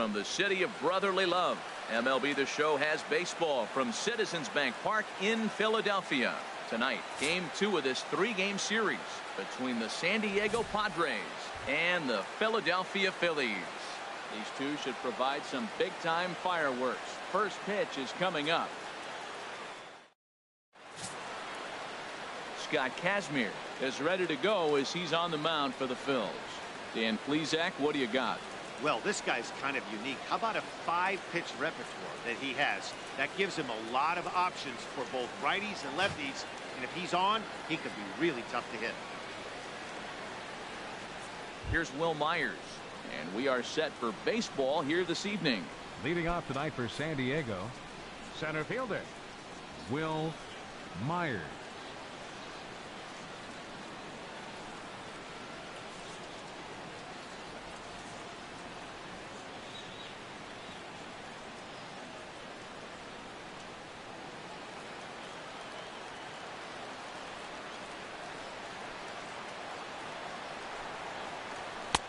from the city of brotherly love. MLB The Show has baseball from Citizens Bank Park in Philadelphia. Tonight, Game 2 of this 3-game series between the San Diego Padres and the Philadelphia Phillies. These two should provide some big-time fireworks. First pitch is coming up. Scott Kazmir is ready to go as he's on the mound for the Phils. Dan Plesac, what do you got? Well, this guy's kind of unique. How about a 5-pitch repertoire that he has? That gives him a lot of options for both righties and lefties. And if he's on, he could be really tough to hit. Here's Will Myers. And we are set for baseball here this evening. Leading off tonight for San Diego, center fielder Will Myers.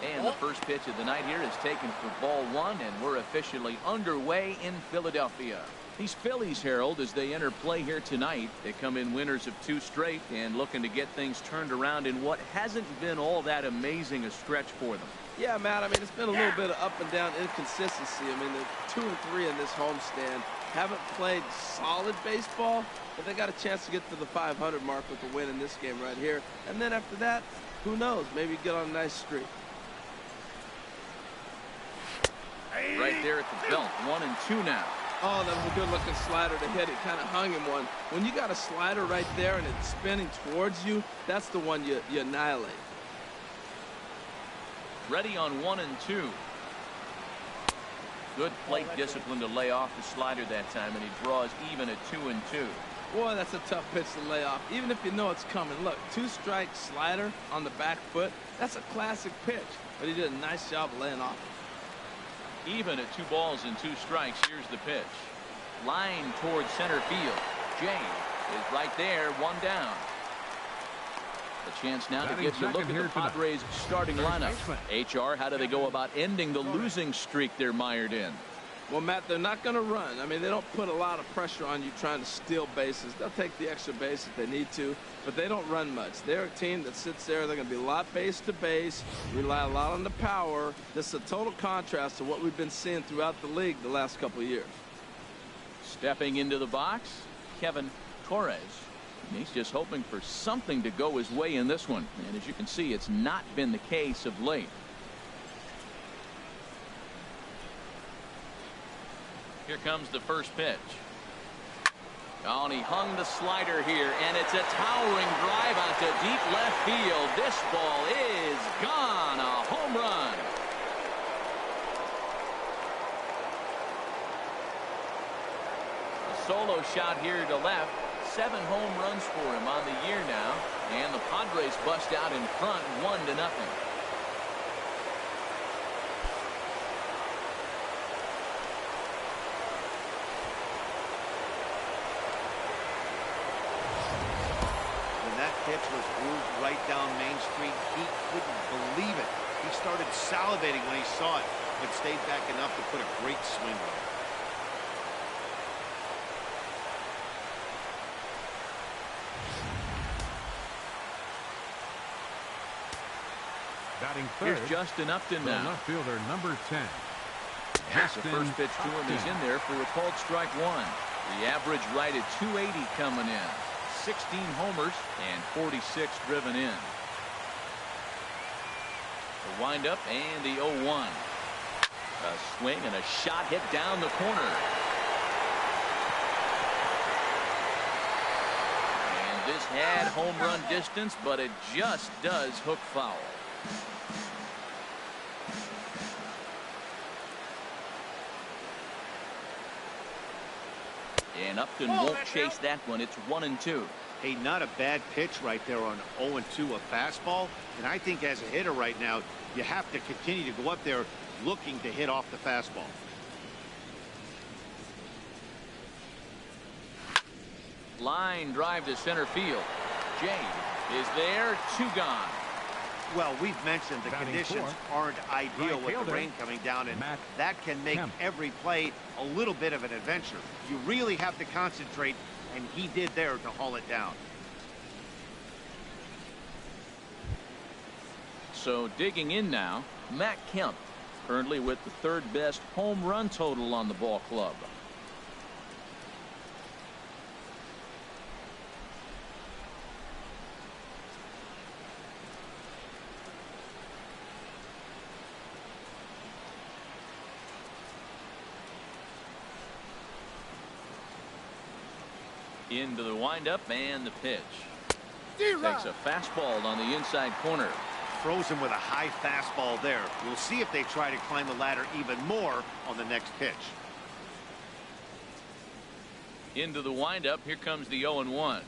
And the first pitch of the night here is taken for ball 1, and we're officially underway in Philadelphia. These Phillies, Harold, as they enter play here tonight, they come in winners of 2 straight and looking to get things turned around in what hasn't been all that amazing a stretch for them. Yeah, Matt, I mean, it's been a little bit of up and down inconsistency. I mean, the 2 and 3 in this homestand haven't played solid baseball, but they got a chance to get to the 500 mark with a win in this game right here. And then after that, who knows, maybe get on a nice streak. Right there at the belt, 1 and 2 now. Oh, that was a good-looking slider to hit. It kind of hung him one. When you got a slider right there and it's spinning towards you, that's the one you annihilate. Ready on 1 and 2. Good plate discipline to lay off the slider that time, and he draws even at 2 and 2. Boy, that's a tough pitch to lay off, even if you know it's coming. Look, 2-strike slider on the back foot. That's a classic pitch, but he did a nice job of laying off. Even at 2 balls and 2 strikes, here's the pitch. Line towards center field. Jay is right there, 1 down. A chance now to get a look at the Padres' starting lineup. HR, how do they go about ending the losing streak they're mired in? Well, Matt, they're not going to run. I mean, they don't put a lot of pressure on you trying to steal bases. They'll take the extra base if they need to, but they don't run much. They're a team that sits there. They're going to be a lot base to base, rely a lot on the power. This is a total contrast to what we've been seeing throughout the league the last couple of years. Stepping into the box, Kevin Torres. He's just hoping for something to go his way in this one. And as you can see, it's not been the case of late. Here comes the first pitch. Oh, and he hung the slider here, and it's a towering drive out to deep left field. This ball is gone. A home run. A solo shot here to left. 7 home runs for him on the year now, and the Padres bust out in front 1-0. Pitch was grooved right down Main Street. He couldn't believe it. He started salivating when he saw it, but stayed back enough to put a great swing on it. Batting third. Here's Justin Upton now. Left fielder number 10. That's the first pitch to him. He's in there for a called strike 1. The average right at 280 coming in. 16 homers and 46 driven in. The windup and the 0-1. A swing and a shot hit down the corner. And this had home run distance, but it just does hook foul. And Upton won't chase that one. It's 1 and 2. Hey, not a bad pitch right there on 0-2, a fastball. And I think as a hitter right now, you have to continue to go up there looking to hit off the fastball. Line drive to center field. Jay is there, 2 gone. Well, we've mentioned the Batting conditions fourth, aren't ideal right with fielder, the rain coming down, and Matt that can make Kemp. every play a little bit of an adventure. You really have to concentrate, and he did there to haul it down. So digging in now, Matt Kemp, currently with the third best home run total on the ball club. Into the windup and the pitch. Takes a fastball on the inside corner. Throws him with a high fastball there. We'll see if they try to climb the ladder even more on the next pitch. Into the windup. Here comes the 0-1.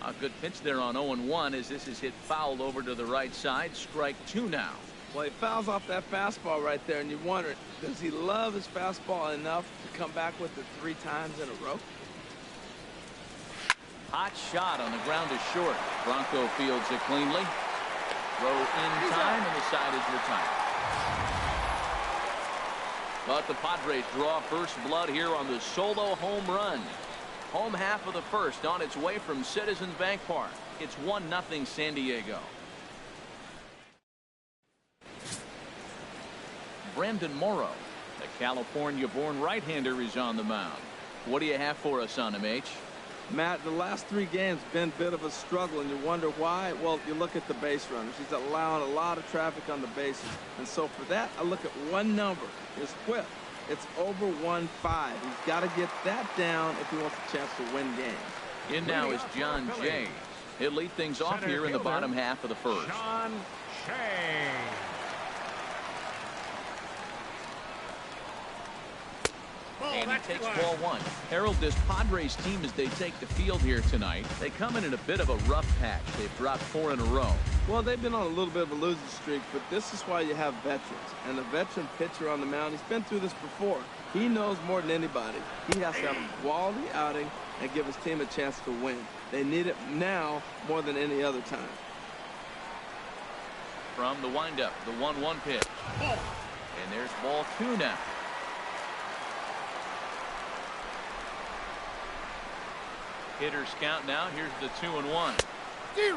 A good pitch there on 0-1 as this is hit foul over to the right side. Strike two now. Well, he fouls off that fastball right there, and you wonder, does he love his fastball enough to come back with it 3 times in a row? Hot shot on the ground is short. Bronco fields it cleanly. Throw in time, and the side is retired. But the Padres draw first blood here on the solo home run. Home half of the first on its way from Citizens Bank Park. It's 1-0 San Diego. Brandon Morrow, the California-born right-hander, is on the mound. What do you have for us on him, H? Matt, the last 3 games been a bit of a struggle, and you wonder why. Well, you look at the base runners. He's allowing a lot of traffic on the bases. And so for that, I look at one number, his whip. It's over 1.5. He's got to get that down if he wants a chance to win games. In now is John Jay. He'll lead things off here in the bottom half of the first. John Jay. And he takes ball 1. Harold, this Padres team, as they take the field here tonight, they come in a bit of a rough patch. They've dropped 4 in a row. Well, they've been on a little bit of a losing streak, but this is why you have veterans. And a veteran pitcher on the mound, he's been through this before. He knows more than anybody. He has to have a quality outing and give his team a chance to win. They need it now more than any other time. From the windup, the 1-1 pitch. And there's ball 2 now. Hitters count now. Here's the 2-1.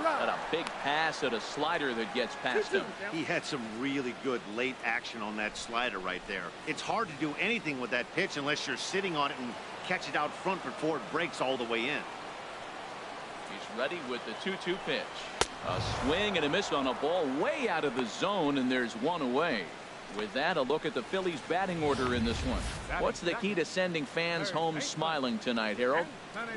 Got a big pass at a slider that gets past him. He had some really good late action on that slider right there. It's hard to do anything with that pitch unless you're sitting on it and catch it out front before it breaks all the way in. He's ready with the 2-2 pitch. A swing and a miss on a ball way out of the zone, and there's one away. With that, a look at the Phillies batting order in this one. What's the key to sending fans home smiling tonight, Harold?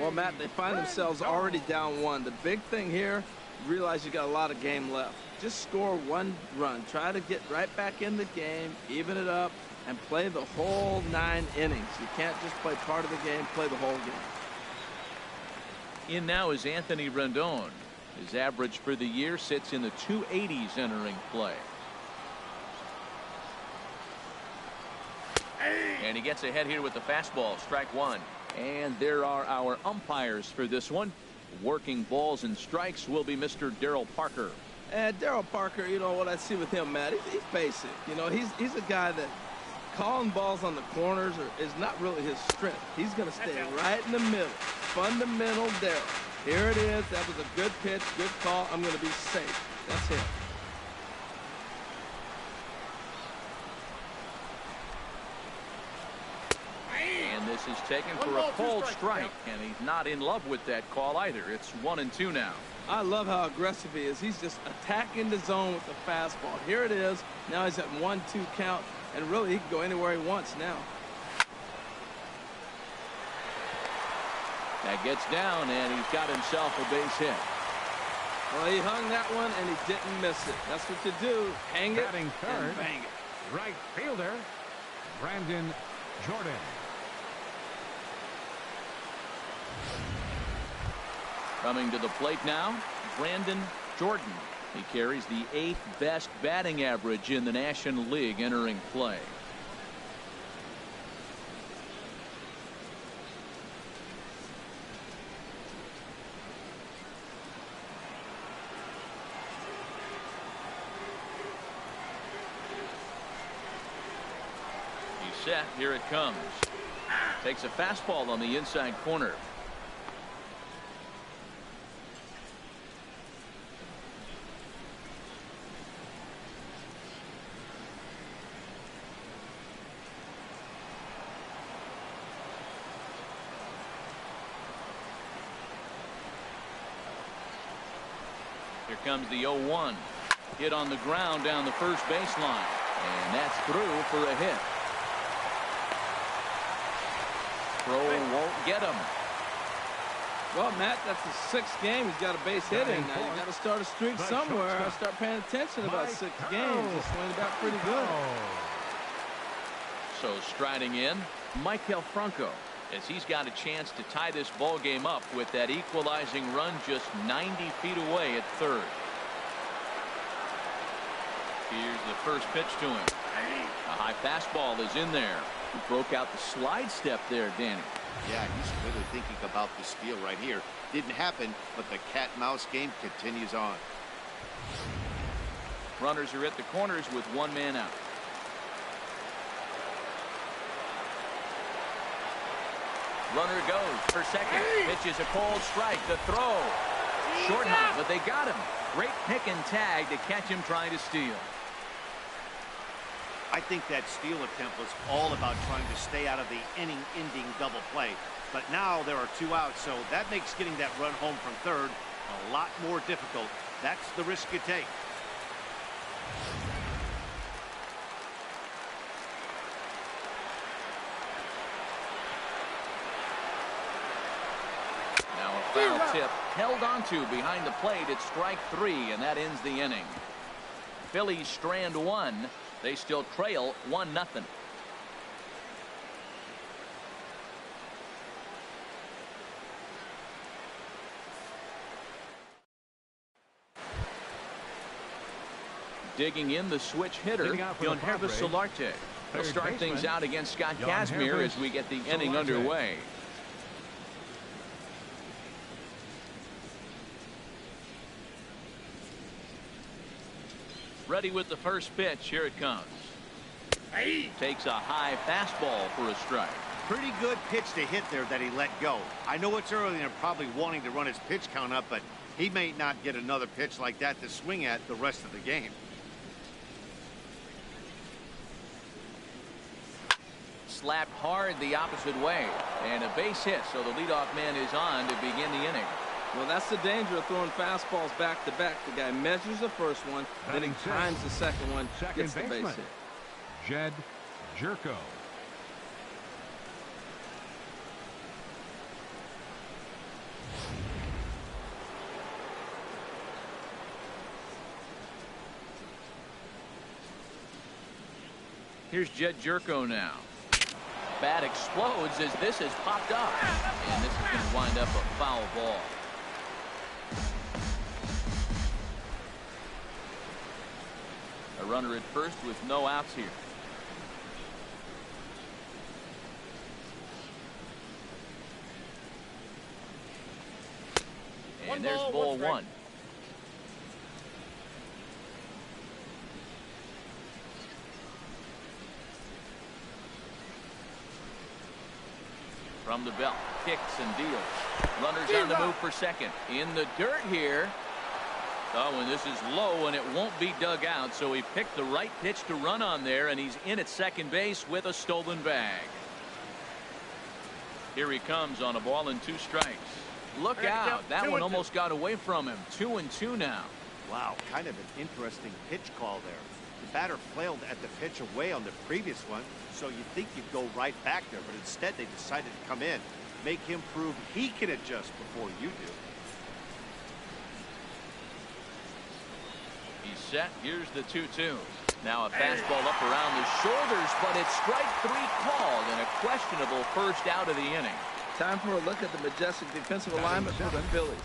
Well, Matt, they find themselves already down 1. The big thing here, realize you got a lot of game left. Just score 1 run. Try to get right back in the game, even it up, and play the whole 9 innings. You can't just play part of the game, play the whole game. In now is Anthony Rendon. His average for the year sits in the 280s entering play. And he gets ahead here with the fastball. Strike 1. And there are our umpires for this one. Working balls and strikes will be Mr. Darryl Parker. And Darryl Parker, you know what I see with him, Matt, he's basic. You know, he's a guy that calling balls on the corners is not really his strength. He's going to stay right in the middle. Fundamental Darryl. Here it is. That was a good pitch, good call. I'm going to be safe. That's it. And this is taken for a cold strike, and he's not in love with that call either. It's 1-2 now. I love how aggressive he is. He's just attacking the zone with the fastball. Here it is. Now he's at 1-2 count, and really he can go anywhere he wants now. That gets down, and he's got himself a base hit. Well, he hung that one, and he didn't miss it. That's what you do. Hang it Batting third, and bang it. right fielder, Brandon Jordan. Coming to the plate now, Brandon Jordan. He carries the 8th best batting average in the National League entering play. set. Here it comes. Takes a fastball on the inside corner. Here comes the 0-1. Hit on the ground down the first baseline. And that's through for a hit. Throw won't get him. Well, Matt, that's the 6th game. He's got a base hit in. Now you got to start a streak somewhere. I start paying attention about 6 games. He's swinging back pretty good. So striding in, Maikel Franco, as he's got a chance to tie this ball game up with that equalizing run just 90 feet away at third. Here's the first pitch to him. A high fastball is in there. He broke out the slide step there, Danny. Yeah, he's really thinking about the steal right here. Didn't happen, but the cat-mouse game continues on. Runners are at the corners with one man out. Runner goes for second. Pitch is a cold strike. The throw. Short hop, but they got him. Great pick and tag to catch him trying to steal. I think that steal attempt was all about trying to stay out of the inning-ending double play. But now there are 2 outs, so that makes getting that run home from third a lot more difficult. That's the risk you take. Now a foul tip held onto behind the plate at strike 3, and that ends the inning. Phillies strand 1. They still trail 1-0. Digging in the switch hitter, Yonhervis Solarte. He'll start things out against Scott Kazmir as we get the inning underway. Ready with the first pitch. Here it comes. Takes a high fastball for a strike. Pretty good pitch to hit there that he let go. I know it's early and they're probably wanting to run his pitch count up, but he may not get another pitch like that to swing at the rest of the game. Slapped hard the opposite way. And a base hit, so the leadoff man is on to begin the inning. Well, that's the danger of throwing fastballs back to back. The guy measures the first one, then he times the second one, gets the base hit. Jed Jerko. Here's Jed Jerko now. Bat explodes as this has popped up. And this is going to wind up a foul ball. A runner at first with no outs here. And there's ball 1. From the belt, kicks and deals. Runners on the move for second. In the dirt here. Oh, and this is low, and it won't be dug out, so he picked the right pitch to run on there, and he's in at second base with a stolen bag. Here he comes on a ball and 2 strikes. Look out. That one almost got away from him. 2-2 now. Wow, kind of an interesting pitch call there. The batter flailed at the pitch away on the previous one, so you'd think you'd go right back there, but instead they decided to come in, make him prove he can adjust before you do. He's set. Here's the 2-2. Now a fastball up around the shoulders, but it's strike 3 called and a questionable first out of the inning. Time for a look at the majestic defensive alignment for the Phillies.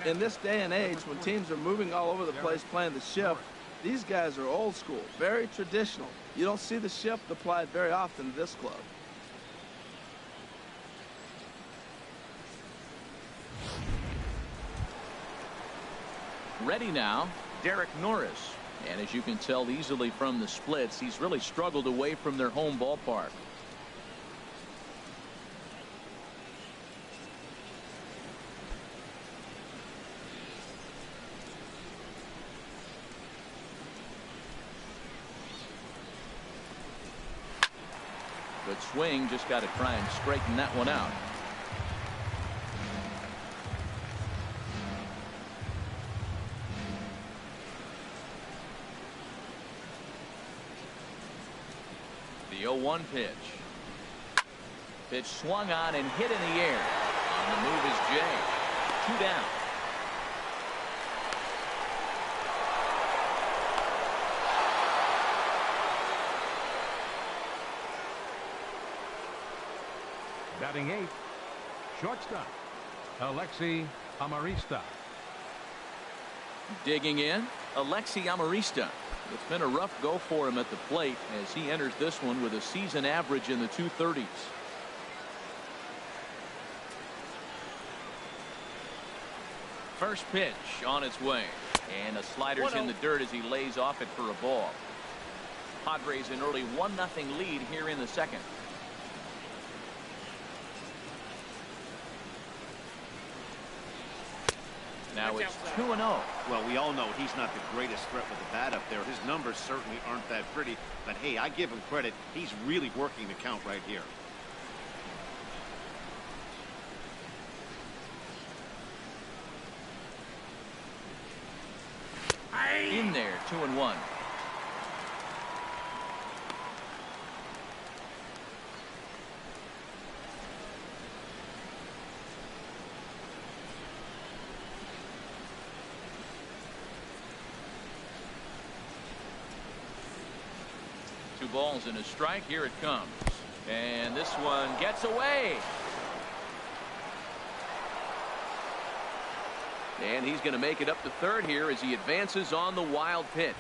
In this day and age, when teams are moving all over the place playing the shift, these guys are old school, very traditional. You don't see the shift applied very often in this club. Ready now, Derek Norris. And as you can tell easily from the splits, he's really struggled away from their home ballpark. That swing just got to try and straighten that one out. The 0-1 pitch. Pitch swung on and hit in the air. On the move is Jay. 2 down. Batting 8th, shortstop, Alexi Amarista. Digging in, Alexi Amarista. It's been a rough go for him at the plate as he enters this one with a season average in the 230s. First pitch on its way, and a slider's in the dirt as he lays off it for a ball. Padres an early 1-0 lead here in the second. Now it's 2-0. Well, we all know he's not the greatest threat with the bat up there. His numbers certainly aren't that pretty. But, hey, I give him credit. He's really working the count right here. In there, 2-1. Two balls and a strike. Here it comes. And this one gets away. And he's going to make it up to third here as he advances on the wild pitch.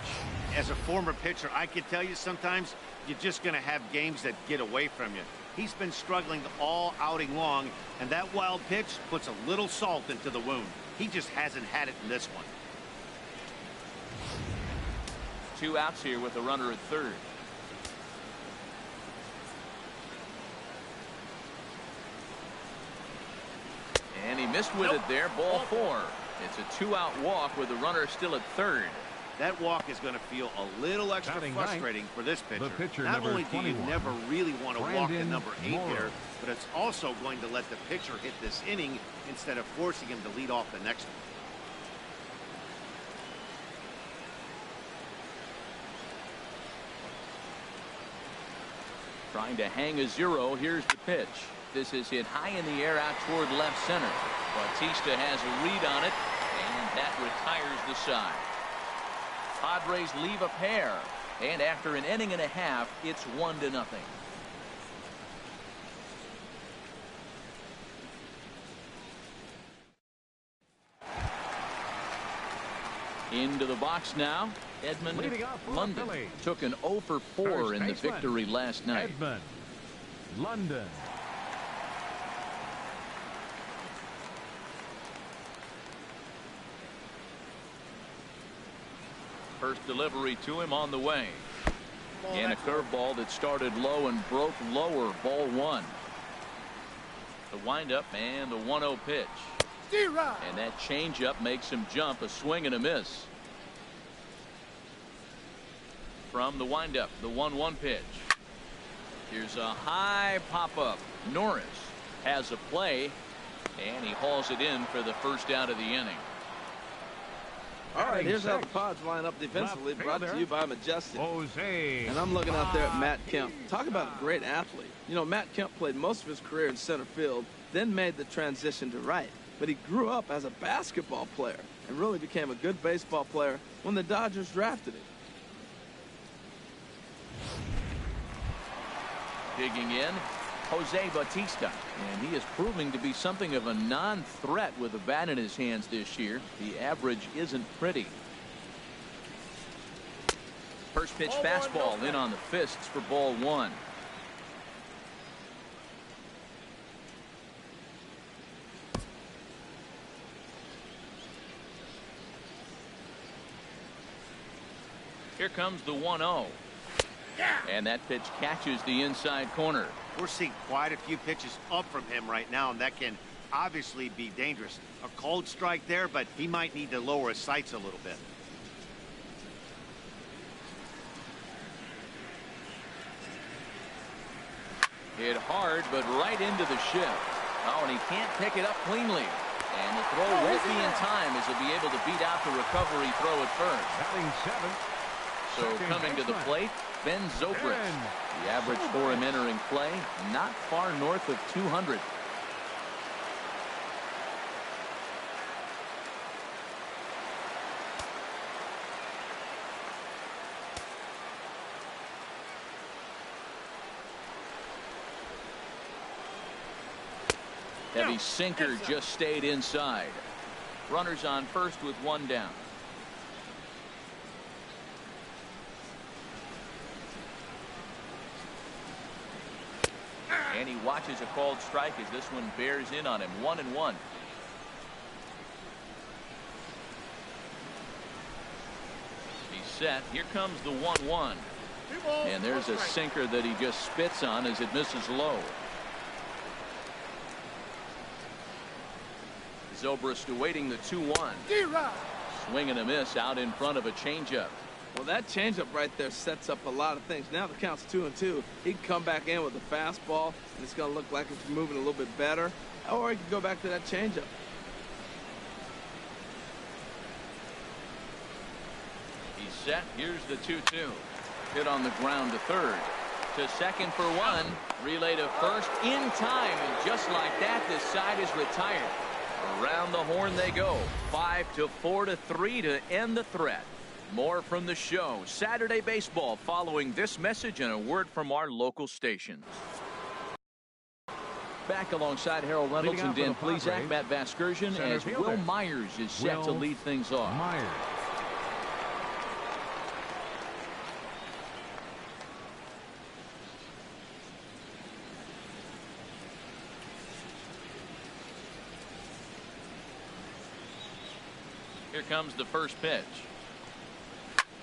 As a former pitcher, I can tell you sometimes you're just going to have games that get away from you. He's been struggling all outing long, and that wild pitch puts a little salt into the wound. He just hasn't had it in this one. 2 outs here with a runner at third. And he missed with it there. Ball 4. It's a 2-out walk with the runner still at third. That walk is going to feel a little extra frustrating for this pitcher. Not only do you never really want to walk the number 8 hitter, but it's also going to let the pitcher hit this inning instead of forcing him to lead off the next one. Trying to hang a 0. Here's the pitch. This is hit high in the air out toward left center. Bautista has a read on it, and that retires the side. Padres leave a pair, and after an inning and a half, it's 1-0. Into the box now. Edmund London took an 0 for 4 in the victory last night. Edmund London. First delivery to him on the way. And a curveball that started low and broke lower. Ball 1. The windup and the 1-0 pitch. And that changeup makes him jump. A swing and a miss. From the windup, the 1-1 pitch. Here's a high pop-up. Norris has a play, and he hauls it in for the first out of the inning. All right, here's how the Pods line up defensively, brought to you by Majestic. And I'm looking out there at Matt Kemp. Talk about a great athlete. You know, Matt Kemp played most of his career in center field, then made the transition to right. But he grew up as a basketball player and really became a good baseball player when the Dodgers drafted him. Digging in, Jose Bautista, and he is proving to be something of a non-threat with the bat in his hands this year. The average isn't pretty. First pitch fastball in on the fists for ball 1. Here comes the 1-0. And that pitch catches the inside corner. We're seeing quite a few pitches up from him right now, and that can obviously be dangerous. A cold strike there, but he might need to lower his sights a little bit. Hit hard, but right into the shift. Oh, and he can't pick it up cleanly. And the throw won't be in time as he'll be able to beat out the recovery throw at first. Batting seventh. So coming to the plate, Ben Zobrist. The average for him entering play, not far north of 200. Heavy sinker just stayed inside. Runners on first with one down. And he watches a called strike as this one bears in on him. 1-1. He's set. Here comes the 1-1. And there's a sinker that he just spits on as it misses low. Zobrist awaiting the 2-1. Swing and a miss out in front of a changeup. Well, that changeup right there sets up a lot of things. Now the count's 2-2. He can come back in with a fastball, and it's going to look like it's moving a little bit better. Or he can go back to that changeup. He's set. Here's the 2-2. Hit on the ground to third. To second for one. Relay to first in time. And just like that, this side is retired. Around the horn they go. 5-4-3 to end the threat. More from the show. Saturday Baseball following this message and a word from our local stations. Back alongside Harold Reynolds and Dan Plesac, Matt Vasgersian, as Will Myers is set to lead things off. Myers. Here comes the first pitch.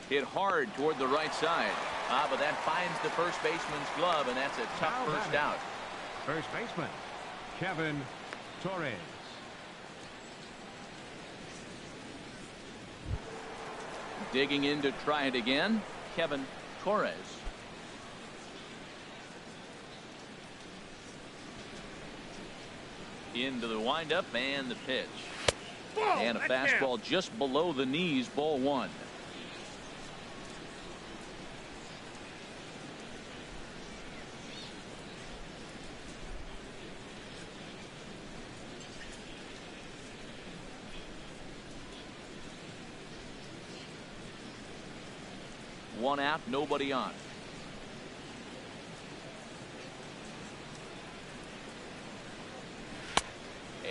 Hit hard toward the right side. But that finds the first baseman's glove, and that's a tough first out. First baseman, Kevin Torres. Digging in to try it again, Kevin Torres. Into the windup and the pitch. And a fastball just below the knees, ball one. One out, nobody on.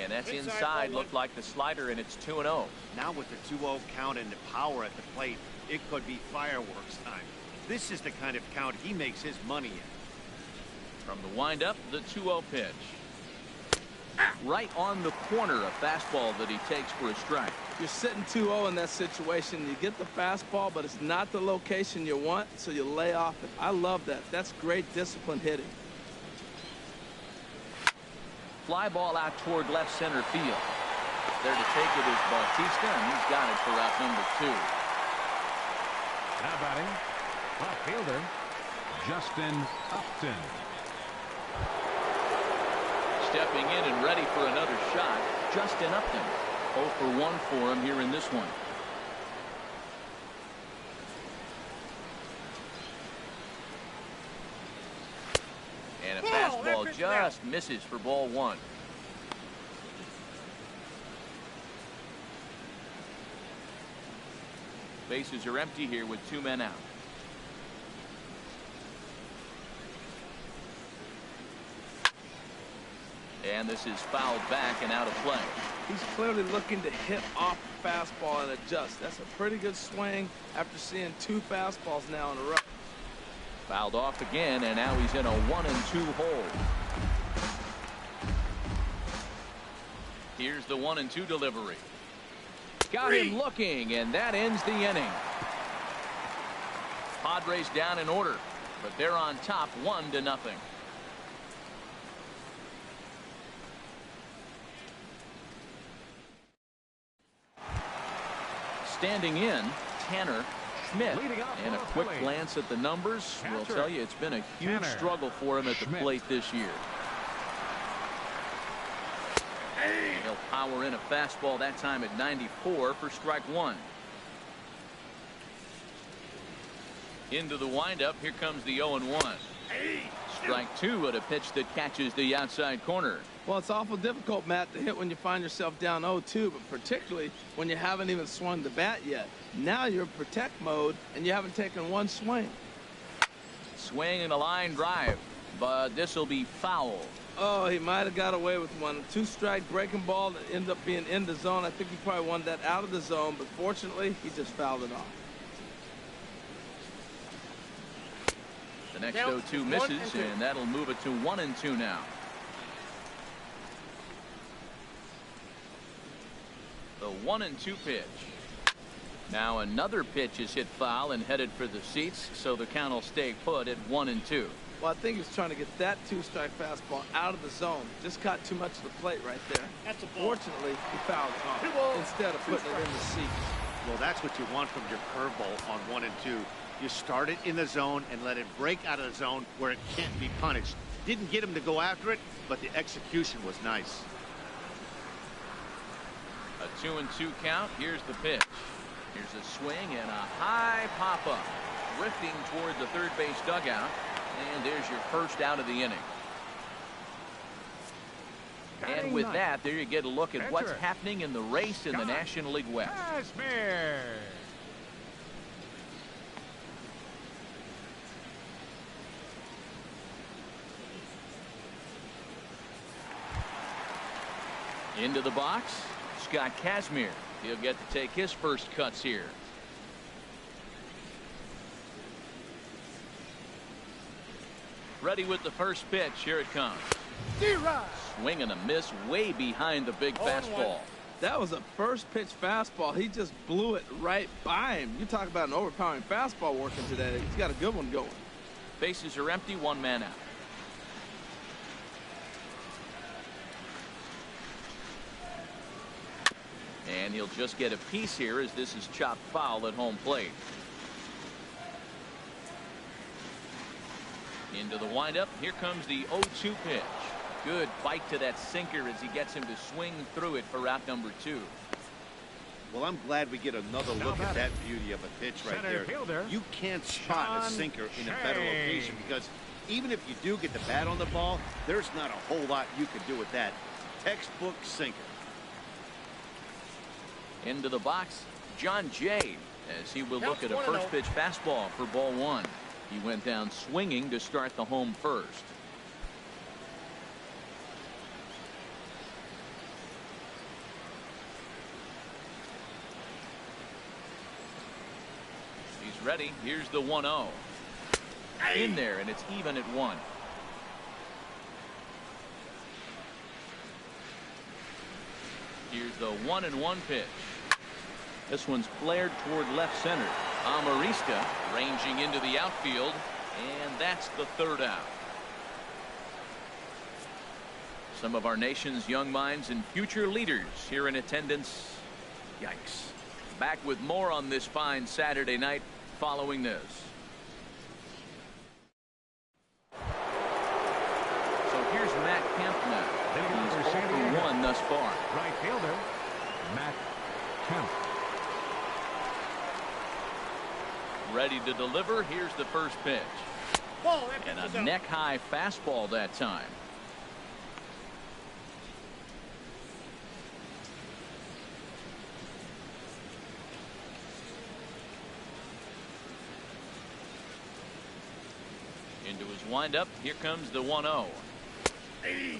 And that's inside. Looked like the slider, and it's 2-0. Now with the 2-0 count and the power at the plate, it could be fireworks time. This is the kind of count he makes his money in. From the windup, the 2-0 pitch. Right on the corner, a fastball that he takes for a strike. You're sitting 2-0 in that situation. You get the fastball, but it's not the location you want, so you lay off it. I love that. That's great disciplined hitting. Fly ball out toward left center field. There to take it is Bautista, and he's got it for out number 2. Now batting, left fielder, Justin Upton. Stepping in and ready for another shot, Justin Upton. 0 for 1 for him here in this one. And a fastball just misses for ball one. Bases are empty here with 2 men out. And this is fouled back and out of play. He's clearly looking to hit off the fastball and adjust. That's a pretty good swing after seeing 2 fastballs now in a row. Fouled off again, and now he's in a 1-2 hole. Here's the 1-2 delivery. Got him looking, and that ends the inning. Padres down in order, but they're on top 1-0. Standing in, Tanner Schmidt. Leading off And a for the quick Phillies. glance at the numbers will Catcher. tell you it's been a huge Tanner struggle for him at the Schmidt. plate this year. And he'll power in a fastball that time at 94 for strike one. Into the windup. Here comes the 0-1. Strike two at a pitch that catches the outside corner. Well, it's awful difficult, Matt, to hit when you find yourself down 0-2, but particularly when you haven't even swung the bat yet. Now you're in protect mode, and you haven't taken one swing. Swing and a line drive, but this will be foul. Oh, he might have got away with one. A two-strike breaking ball that ended up being in the zone. I think he probably wanted that out of the zone, but fortunately, he just fouled it off. The next 0-2 misses, and that'll move it to 1-2 now. The 1-2 pitch. Now another pitch is hit foul and headed for the seats, so the count will stay put at 1-2. Well, I think he's trying to get that two-strike fastball out of the zone. Just caught too much of the plate right there. That's a ball. Fortunately, he fouled it off instead of putting it in the seat. Well, that's what you want from your curveball on 1 and 2. You start it in the zone and let it break out of the zone where it can't be punished. Didn't get him to go after it, but the execution was nice. A 2-2 count. Here's the pitch. Here's a swing and a high pop-up. Drifting toward the third base dugout. And there's your first out of the inning. And with that, there you get a look at what's happening in the race in the National League West. Kazmir. Into the box, Scott Kazmir. He'll get to take his first cuts here. Ready with the first pitch. Here it comes. Swing and a miss way behind the big fastball. That was a first pitch fastball. He just blew it right by him. You talk about an overpowering fastball working today. He's got a good one going. Bases are empty, one man out. And he'll just get a piece here as this is chopped foul at home plate. Into the windup. Here comes the 0-2 pitch. Good bite to that sinker as he gets him to swing through it for out number 2. Well, I'm glad we get another look at that beauty of a pitch right Center there. fielder, You can't spot a Sean sinker in a better Shea. location because even if you do get the bat on the ball, there's not a whole lot you can do with that. Textbook sinker. Into the box, John Jay, as he will look at a first pitch fastball for ball 1. He went down swinging to start the home first. He's ready. Here's the 1-0. In there, and it's even at 1. Here's the 1-1 pitch. This one's flared toward left center. Amarista ranging into the outfield, and that's the third out. Some of our nation's young minds and future leaders here in attendance. Yikes. Back with more on this fine Saturday night following this. So here's Matt Kemp now. He's 0 for 1 thus far. Right fielder, Matt Kemp. Ready to deliver. Here's the first pitch. And a neck-high fastball that time. Into his windup. Here comes the 1-0.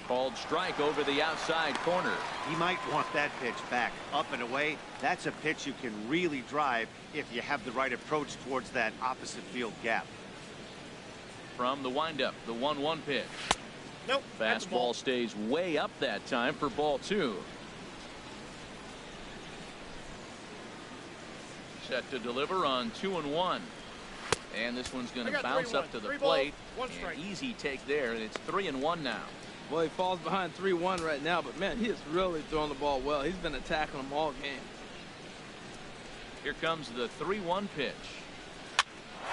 Called strike over the outside corner. He might want that pitch back up and away. That's a pitch you can really drive if you have the right approach towards that opposite field gap. From the windup, the 1-1 pitch. Nope. Fastball stays way up that time for ball 2. Set to deliver on 2-1. And this one's going to bounce up to the plate. An easy take there, and it's 3-1 now. Well, he falls behind 3-1 right now, but man, he is really throwing the ball well. He's been attacking them all game. Here comes the 3-1 pitch.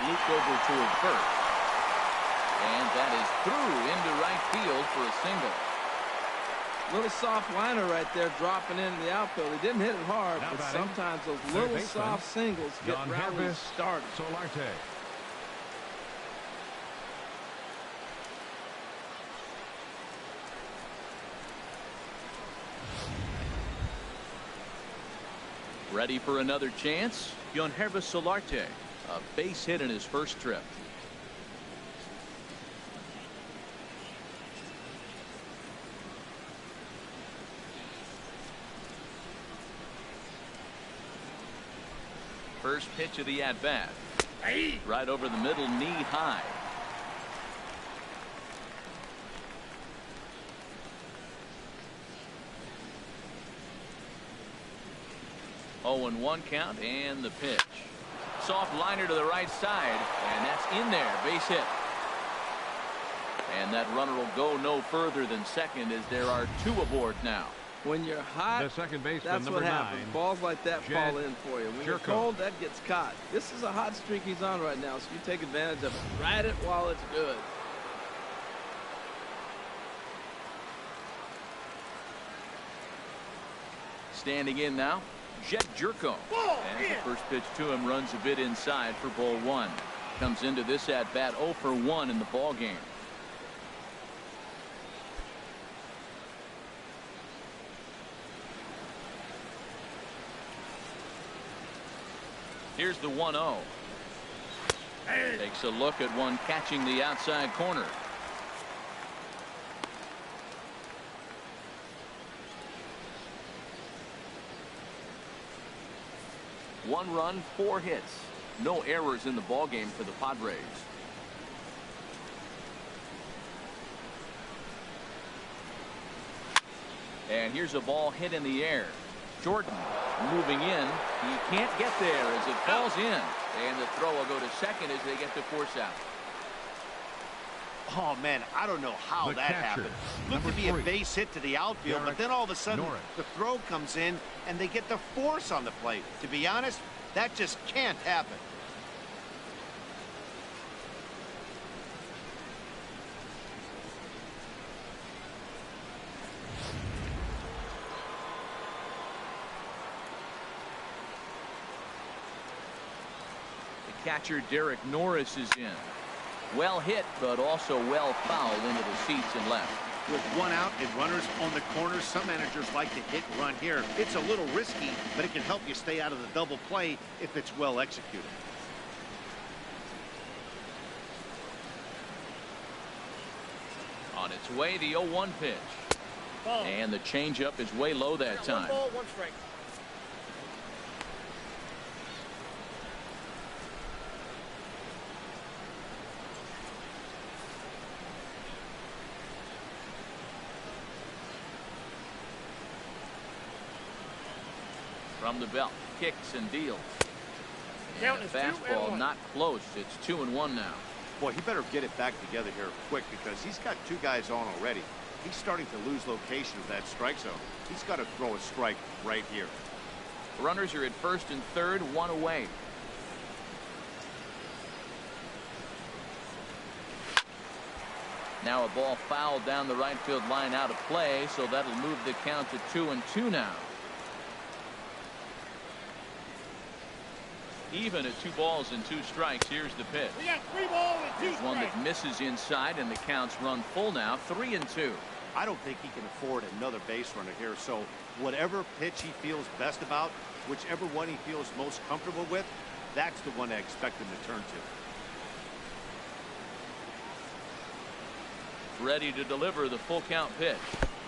looped over toward first. And that is through into right field for a single. Little soft liner right there dropping into the outfield. He didn't hit it hard, Now but batting, sometimes those third little baseman, soft singles get rallies started. Solarte. Ready for another chance? Yonhervis Solarte, a base hit in his first trip. First pitch of the at-bat. Right over the middle, knee high. Oh, and 1 count, and the pitch. Soft liner to the right side, and that's in there. Base hit. And that runner will go no further than second as there are 2 aboard now. When you're hot, The second baseman, that's number what happens. 9. Balls like that Jed fall in for you. When you're Jerko. cold, that gets caught. This is a hot streak he's on right now, so you take advantage of it. Ride it while it's good. Standing in now, Jed Jerko. And the first pitch to him runs a bit inside for ball 1. Comes into this at-bat 0 for 1 in the ball game. Here's the 1-0. Takes a look at one catching the outside corner. One run, 4 hits. No errors in the ball game for the Padres. And here's a ball hit in the air. Jordan moving in. He can't get there as it falls in. And the throw will go to second as they get the force out. Oh, man, I don't know how The that catcher, happened. Looked number to be a 3. base hit to the outfield, Derek but then all of a sudden Norris. the throw comes in and they get the force on the plate. To be honest, that just can't happen. The catcher, Derek Norris, is in. Well hit, but also well fouled into the seats and left. With 1 out and runners on the corners, some managers like to hit and run here. It's a little risky, but it can help you stay out of the double play if it's well executed. On its way, the 0-1 pitch. Ball. And the changeup is way low that time. 1 ball, 1 strike. From the belt, kicks and deals. Count And is a 2 and fastball 1. not close. It's 2-1 now. Boy, he better get it back together here quick because he's got 2 guys on already. He's starting to lose location of that strike zone. He's got to throw a strike right here. Runners are at first and third, 1 away. Now a ball fouled down the right field line out of play, so that'll move the count to 2-2 now. Even at 2 balls and 2 strikes, here's the pitch. We got 3 balls and 2 Here's one strikes. that misses inside, and the count's run full now, 3-2. I don't think he can afford another base runner here, so whatever pitch he feels best about, whichever one he feels most comfortable with, that's the one I expect him to turn to. Ready to deliver the full count pitch.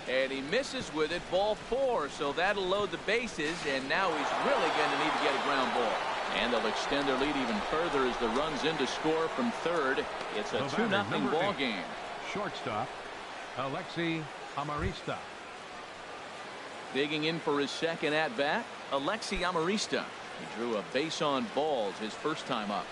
And he misses with it, ball 4, so that'll load the bases, and now he's really going to need to get a ground ball. And they'll extend their lead even further as the run's in to score from third. It's a The 2-0 batter, number ball 8, game. Shortstop, Alexi Amarista. Digging in for his second at-bat, Alexi Amarista. He drew a base on balls his first time up.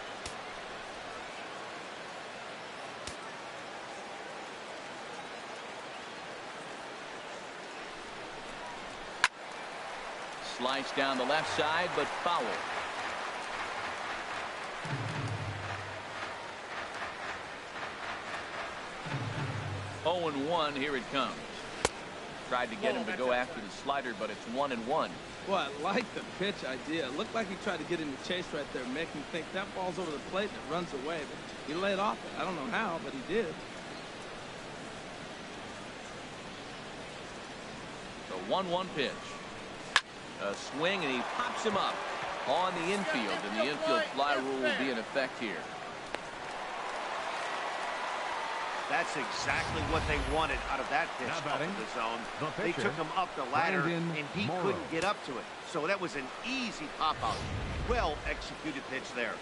Slice down the left side, but foul. 0-1. Here it comes. Tried to get him to go after the slider, but it's 1-1. Well, I like the pitch idea. It looked like he tried to get in the chase right there, make him think that ball's over the plate and it runs away. But he laid off it. I don't know how, but he did. The 1-1 pitch. A swing, and he pops him up on the infield, and the infield fly rule will be in effect here. That's exactly what they wanted out of that pitch up in the zone. They took him up the ladder, and he couldn't get up to it. So that was an easy pop-out. Well-executed pitch there.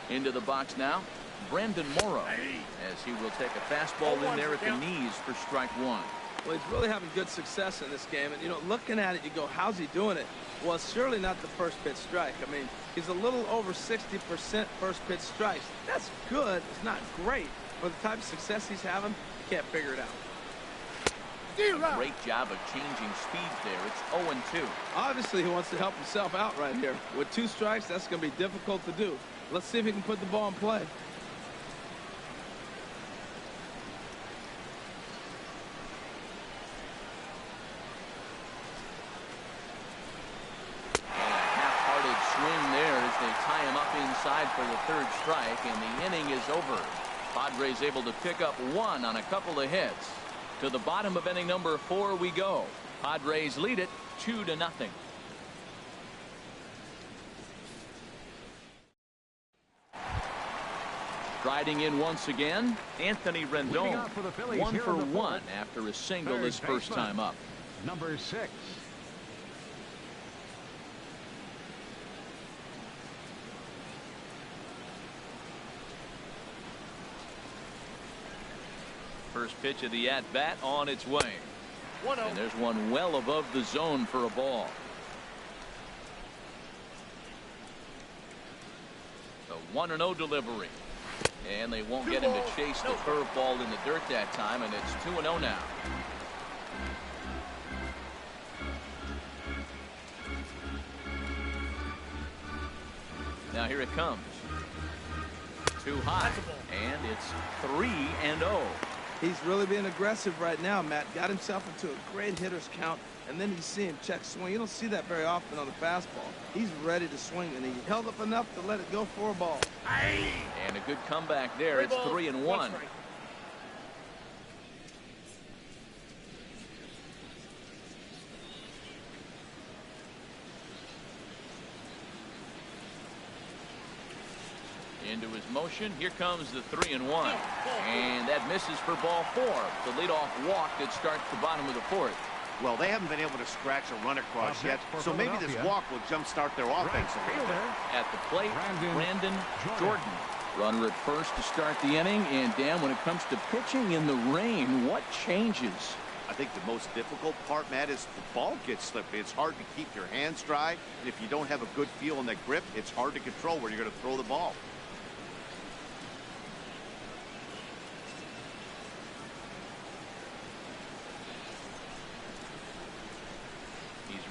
Into the box now, Brandon Morrow, as he will take a fastball in there at the knees for strike one. Well, he's really having good success in this game. And, you know, looking at it, you go, how's he doing it? Well, it's surely not the first pitch strike. I mean, he's a little over 60% first pitch strikes. That's good. It's not great. For the type of success he's having, you can't figure it out. A great job of changing speeds there. It's 0-2. Obviously, he wants to help himself out right here. With 2 strikes, that's going to be difficult to do. Let's see if he can put the ball in play. They tie him up inside for the 3rd strike, and the inning is over. Padres able to pick up 1 on a couple of hits. To the bottom of inning number 4 we go. Padres lead it 2-0. Striding in once again, Anthony Rendon. 1 for 1 after a single his first time up. Number 6. First pitch of the at-bat on its way. 1-0. And there's one well above the zone for a ball. The 1-0 delivery. And they won't get him to chase the curveball in the dirt that time, and it's 2-0 now. Now here it comes. Too high. And it's 3-0. He's really being aggressive right now, Matt. Got himself into a great hitter's count, and then you see him check swing. You don't see that very often on the fastball. He's ready to swing, and he held up enough to let it go for a ball. And a good comeback there. It's 3-1. Into his motion. Here comes the 3-1. And that misses for ball 4. The leadoff walk that starts the bottom of the 4th. Well, they haven't been able to scratch a run across yet, so maybe this walk will jumpstart their offense a little bit. At the plate, Brandon Jordan. Runner at first to start the inning. And Dan, when it comes to pitching in the rain, what changes? I think the most difficult part, Matt, is the ball gets slippery. It's hard to keep your hands dry, and if you don't have a good feel on that grip, it's hard to control where you're going to throw the ball.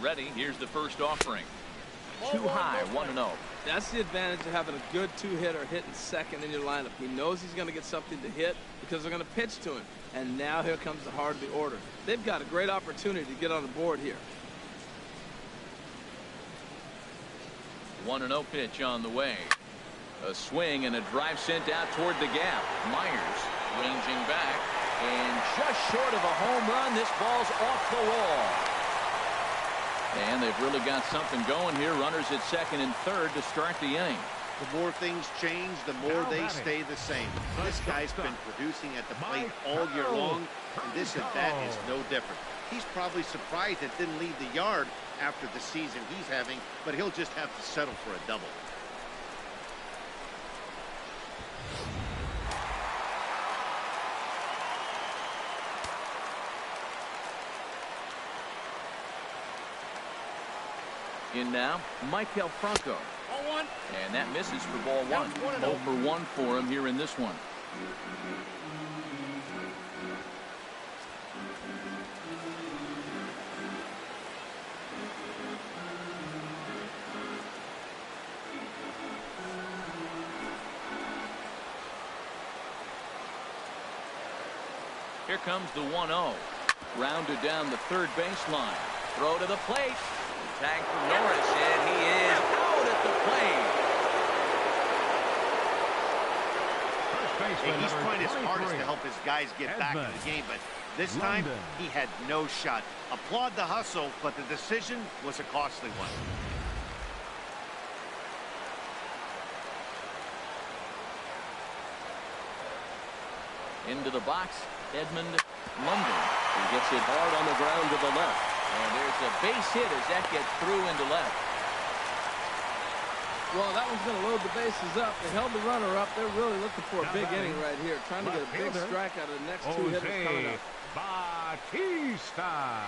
Ready. Here's the first offering. Too high. 1-0. That's the advantage of having a good 2-hitter hitting second in your lineup. He knows he's going to get something to hit because they're going to pitch to him. And now here comes the heart of the order. They've got a great opportunity to get on the board here. 1-0 pitch on the way. A swing and a drive sent out toward the gap. Myers ranging back, and just short of a home run. This ball's off the wall. And they've really got something going here. Runners at second and third to start the inning. The more things change, the more they stay the same. This guy's been producing at the plate all year long, and this at bat is no different. He's probably surprised it didn't leave the yard after the season he's having, but he'll just have to settle for a double. In now, Michael Franco. 0-1. And that misses for ball 1. 0 for 1 for him here in this one. Here comes the 1-0. Rounded down the third baseline. Throw to the plate. Tag for Norris, and he is out at the plate. Hey, he's trying his hardest to help his guys get back in the game, but this time he had no shot. Applaud the hustle, but the decision was a costly one. Into the box, Edmund London. He gets it hard on the ground to the left. And there's a base hit as that gets through into left. Well, that one's going to load the bases up. They held the runner up. They're really looking for a big inning right here, trying to get a big strike out of the next two hitters coming up. Batista.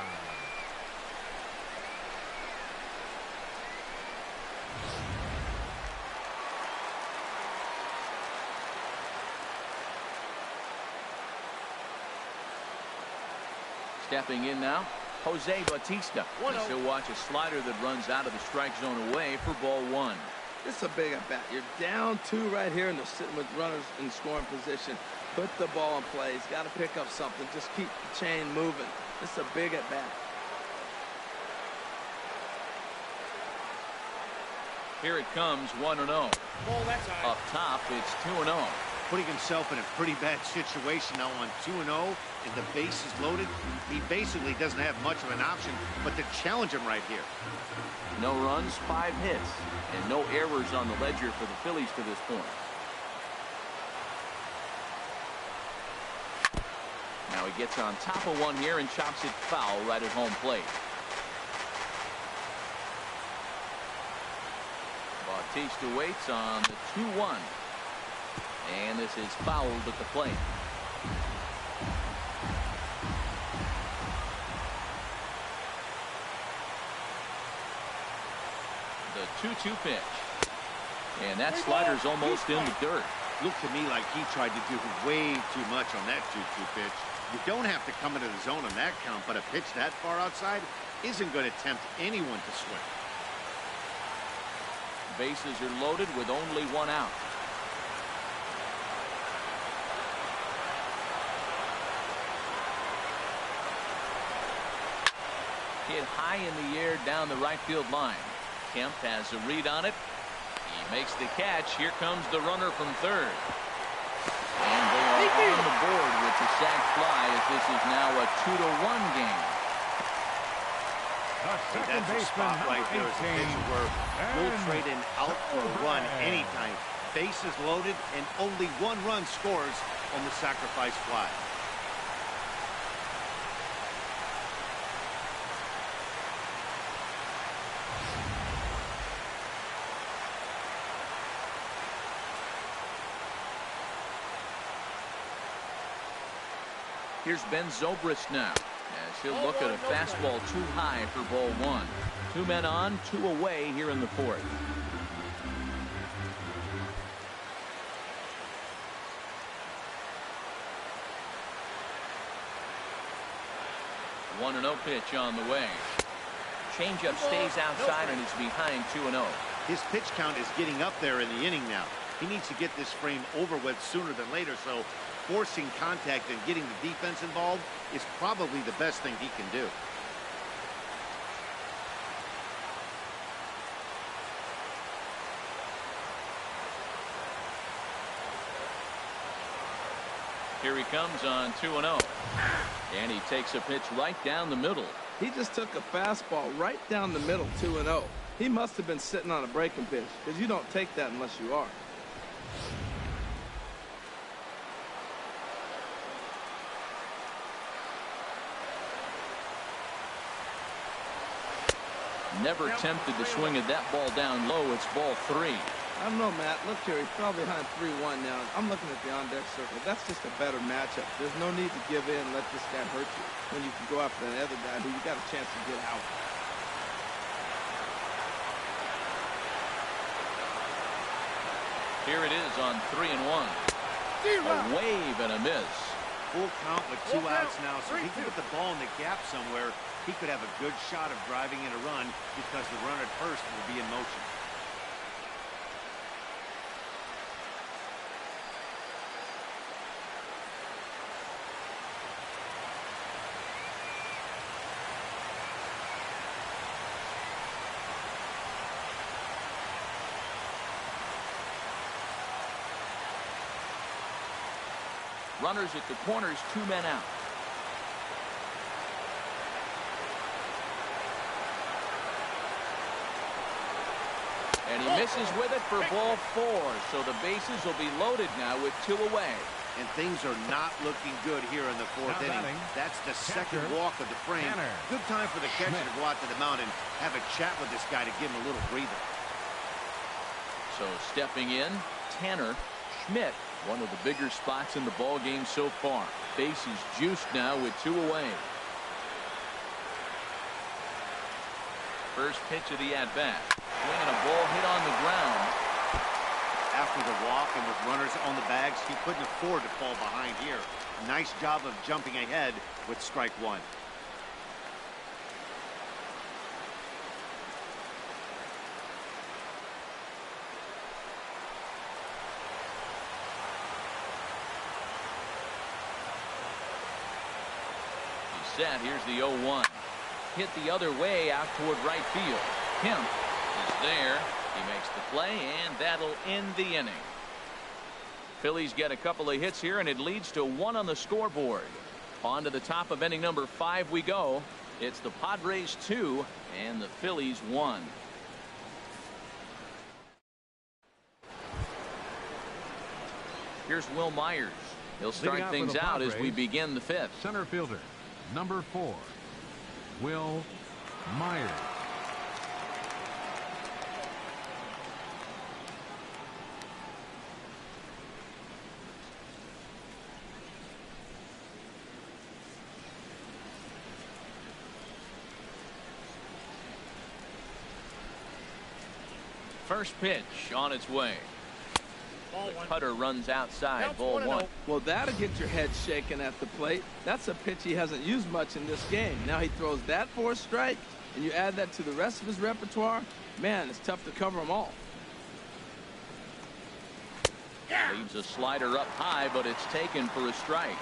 Stepping in now, Jose Batista. He'll watch a slider that runs out of the strike zone away for ball 1. This is a big at bat. You're down 2 right here, and they're sitting with runners in scoring position. Put the ball in play. He's got to pick up something. Just keep the chain moving. This is a big at bat. Here it comes, 1-0. Up top, it's 2-0. Putting himself in a pretty bad situation now on 2-0, and the base is loaded. He basically doesn't have much of an option but to challenge him right here. No runs, 5 hits, and no errors on the ledger for the Phillies to this point. Now he gets on top of one here and chops it foul right at home plate. Bautista waits on the 2-1. And this is fouled at the plate. The 2-2 pitch. And that slider's almost in the dirt. Looked to me like he tried to do way too much on that 2-2 pitch. You don't have to come into the zone on that count, but a pitch that far outside isn't going to tempt anyone to swing. Bases are loaded with only 1 out. Hit high in the air down the right field line. Kemp has a read on it. He makes the catch. Here comes the runner from third. And they are on the board with the sac fly as this is now a 2-1 game. That's a spot right there. It's a pitch where we'll trade an out for a run anytime. Bases loaded and only 1 run scores on the sacrifice fly. Here's Ben Zobrist now, as he'll look at a fastball too high for ball 1. 2 men on, 2 away here in the 4th. One 1-0 pitch on the way. Changeup stays outside and is behind 2-0. His pitch count is getting up there in the inning now. He needs to get this frame over with sooner than later, so forcing contact and getting the defense involved is probably the best thing he can do. Here he comes on 2-0. And he takes a pitch right down the middle. He just took a fastball right down the middle, 2-0. He must have been sitting on a breaking pitch, because you don't take that unless you are. Never tempted to swing at that ball down low. It's ball 3. I don't know, Matt. Look here, he's probably behind 3-1 now. I'm looking at the on-deck circle. That's just a better matchup. There's no need to give in and let this guy hurt you when you can go after the other guy who you got a chance to get out. Here it is on 3-1. A wave and a miss. Full count with 2 outs now, so he can put the ball in the gap somewhere. He could have a good shot of driving in a run because the runner at first will be in motion. Runners at the corners, 2 men out. And he misses with it for ball 4. So the bases will be loaded now with 2 away. And things are not looking good here in the 4th inning. That's the second walk of the frame. Good time for the catcher to go out to the mound and have a chat with this guy to give him a little breather. So stepping in, Tanner Schmidt, one of the bigger spots in the ball game so far. Bases juiced now with 2 away. First pitch of the at-bat. Swinging a ball hit on the ground. After the walk and with runners on the bags, he couldn't afford to fall behind here. Nice job of jumping ahead with strike 1. He's set. Here's the 0-1. Hit the other way out toward right field. Kemp is there. He makes the play, and that'll end the inning. Phillies get a couple of hits here, and it leads to 1 on the scoreboard. On to the top of inning number 5 we go. It's the Padres 2 and the Phillies 1. Here's Will Myers. He'll start things out as we begin the 5th. Center fielder, number 4, Will Myers. First pitch on its way. Ball The 1. cutter runs outside. Counts Ball 1-0. 1. Well, that'll get your head shaken at the plate. That's a pitch he hasn't used much in this game. Now he throws that for a strike, and you add that to the rest of his repertoire. Man, it's tough to cover them all. Leaves a slider up high, but it's taken for a strike.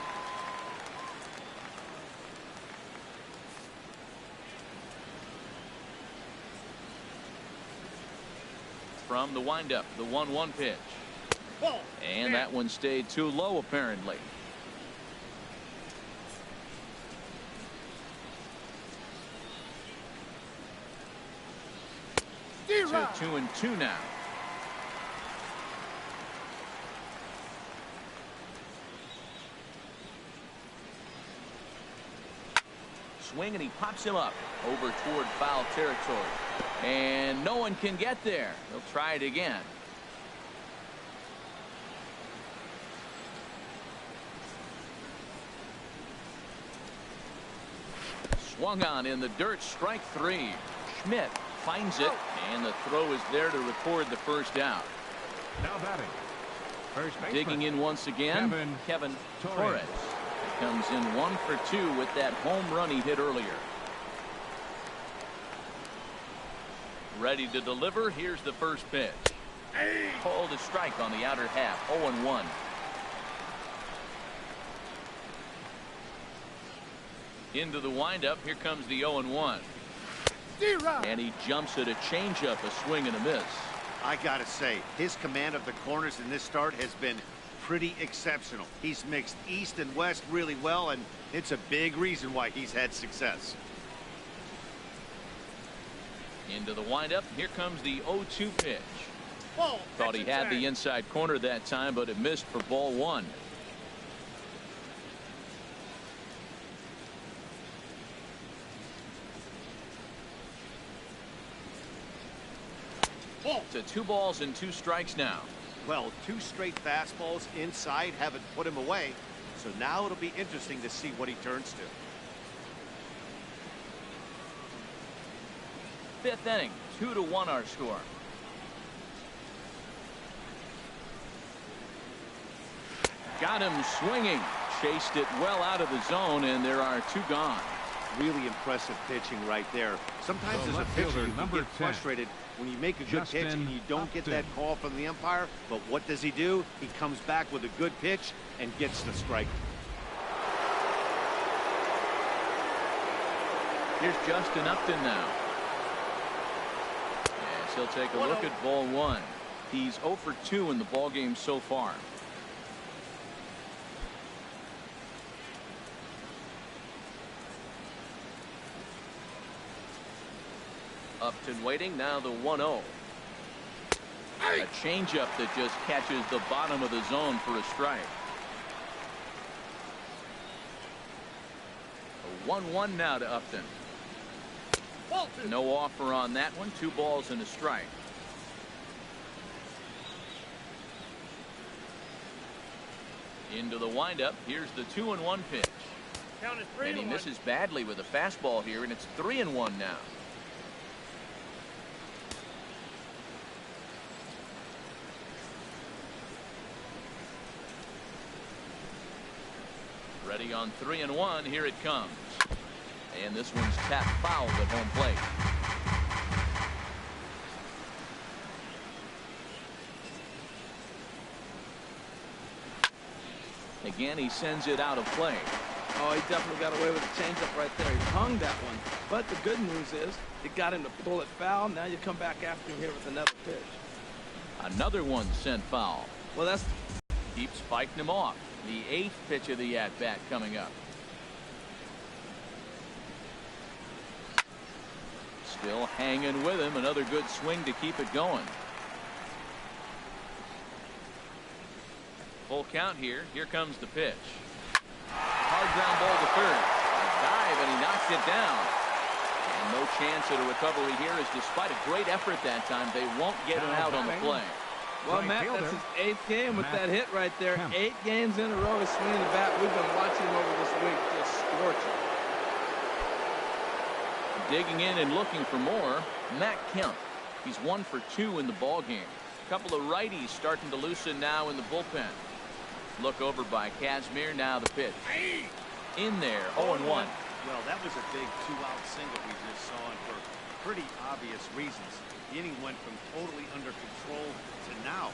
From the windup, the 1-1 pitch. Ball. And that one stayed too low, apparently. So 2-2 now. Swing, and he pops him up over toward foul territory. And no one can get there. They'll try it again. Swung on in the dirt, strike 3. Schmidt finds it, and the throw is there to record the first out. Now batting, first baseman, Digging in once again, Kevin Torres. Comes in 1 for 2 with that home run he hit earlier. Ready to deliver. Here's the first pitch. Called a strike on the outer half. 0-1. Into the windup. Here comes the 0-1. And he jumps at a changeup, a swing and a miss. I gotta say, his command of the corners in this start has been pretty exceptional. He's mixed east and west really well, and it's a big reason why he's had success. Into the windup. Here comes the 0-2 pitch. Ball. Thought he had the inside corner that time, but it missed for ball 1. Ball. To 2 balls and 2 strikes now. Well, 2 straight fastballs inside haven't put him away, so now it'll be interesting to see what he turns to. 5th inning, 2-1 our score. Got him swinging. Chased it well out of the zone, and there are 2 gone. Really impressive pitching right there. Sometimes as a pitcher, you can get frustrated when you make a good pitch and you don't get that call from the umpire. But what does he do? He comes back with a good pitch and gets the strike. Here's Justin Upton now. Yes, he'll take a look at ball 1. He's 0 for 2 in the ballgame so far. Upton waiting. Now the 1-0. A changeup that just catches the bottom of the zone for a strike. A 1-1 now to Upton. No offer on that one. 2 balls and a strike. Into the windup. Here's the 2-1 pitch. And he misses badly with a fastball here, and it's 3-1 now. Ready on 3-1. Here it comes. And this one's tapped foul at home plate. Again, he sends it out of play. Oh, he definitely got away with the changeup right there. He hung that one. But the good news is it got him to pull it foul. Now you come back after him here with another pitch. Another one sent foul. Well, that's keeps fighting him off. The 8th pitch of the at-bat coming up. Still hanging with him. Another good swing to keep it going. Full count here. Here comes the pitch. Hard ground ball to third. A dive, and he knocks it down. And no chance at a recovery here, as despite a great effort that time, they won't get it out on the play. Well, Matt, that's his 8th game with that hit right there. 8 games in a row he's swinging the bat. We've been watching him over this week, just scorching. Digging in and looking for more, Matt Kemp. He's 1 for 2 in the ball game. A couple of righties starting to loosen now in the bullpen. Look over by Kazmir. Now the pitch. In there, 0-1. Well, that was a big 2-out single we just saw, and for pretty obvious reasons. The inning went from totally under control to now.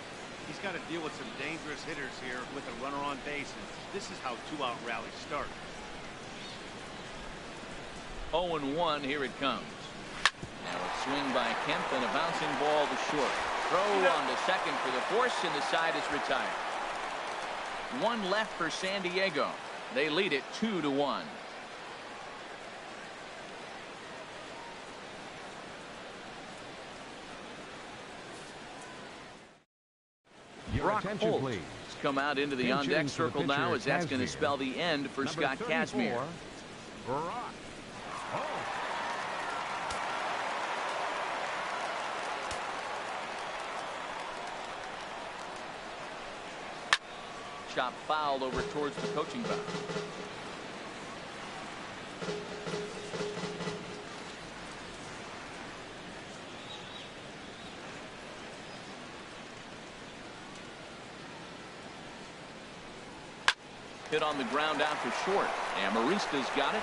He's got to deal with some dangerous hitters here with a runner on base, and this is how 2-out rallies start. 0-1. Here it comes. Now a swing by Kemp and a bouncing ball to short. Throw on to second for the force, and the side is retired. 1 left for San Diego. They lead it 2-1. Brock Holt has come out into the on-deck circle now, as that's going to spell the end for Scott Kazmir. Brock Holt. Chop foul over towards the coaching box. Hit on the ground out to short. Amarista's got it.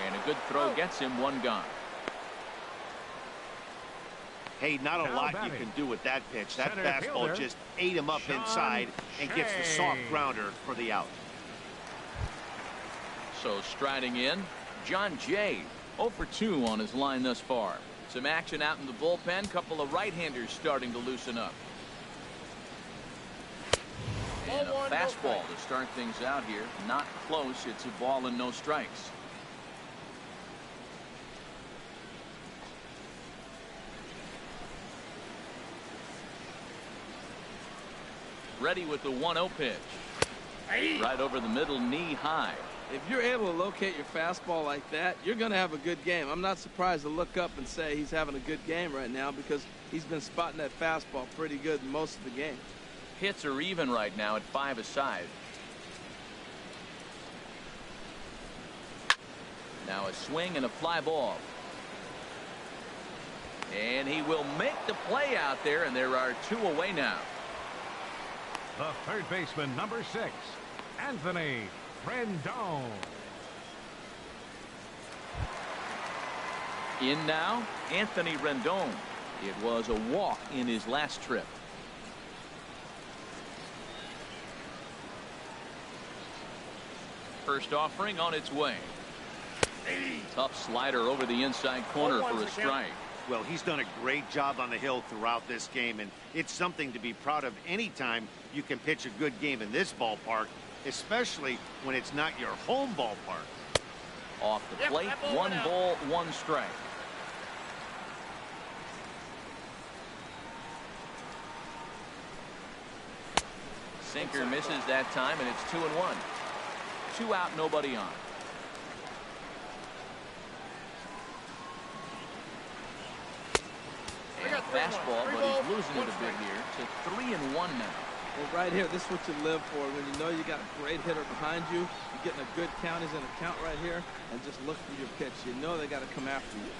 And a good throw gets him 1 gone. Hey, not a lot you can do with that pitch. That fastball just ate him up inside and gets the soft grounder for the out. So striding in, John Jay, 0 for 2 on his line thus far. Some action out in the bullpen. Couple of right-handers starting to loosen up. And a fastball to start things out here. Not close. It's a ball and no strikes. Ready with the 1-0 pitch. Right over the middle, knee high. If you're able to locate your fastball like that, you're going to have a good game. I'm not surprised to look up and say he's having a good game right now, because he's been spotting that fastball pretty good most of the game. Hits are even right now at 5 aside. Now a swing and a fly ball. And he will make the play out there, and there are 2 away now. The third baseman, number 6, Anthony Rendon. In now, Anthony Rendon. It was a walk in his last trip. First offering on its way. Tough slider over the inside corner for a strike. Well, he's done a great job on the hill throughout this game, and it's something to be proud of anytime you can pitch a good game in this ballpark, especially when it's not your home ballpark. Off the plate, 1 ball, 1 strike. Sinker misses that time, and it's 2-1. 2 out, nobody on. And a fastball, but he's losing it a bit here to 3-1 now. Well, right here, this is what you live for. When you know you got a great hitter behind you, you're getting a good count. He's in a count right here, and just look for your pitch. You know they got to come after you.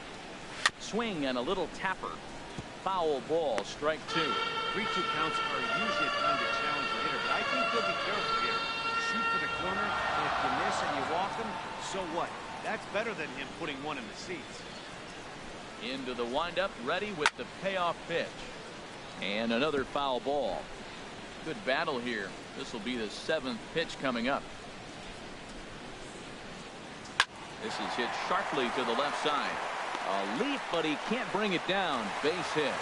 Swing and a little tapper. Foul ball, strike 2. 3-2 counts are usually a time to challenge the hitter, but I think he'll be careful here. Shoot for the corner, and if you miss and you walk him, so what? That's better than him putting one in the seats. Into the windup, ready with the payoff pitch. And another foul ball. Good battle here. This will be the 7th pitch coming up. This is hit sharply to the left side. A leap, but he can't bring it down. Base hit.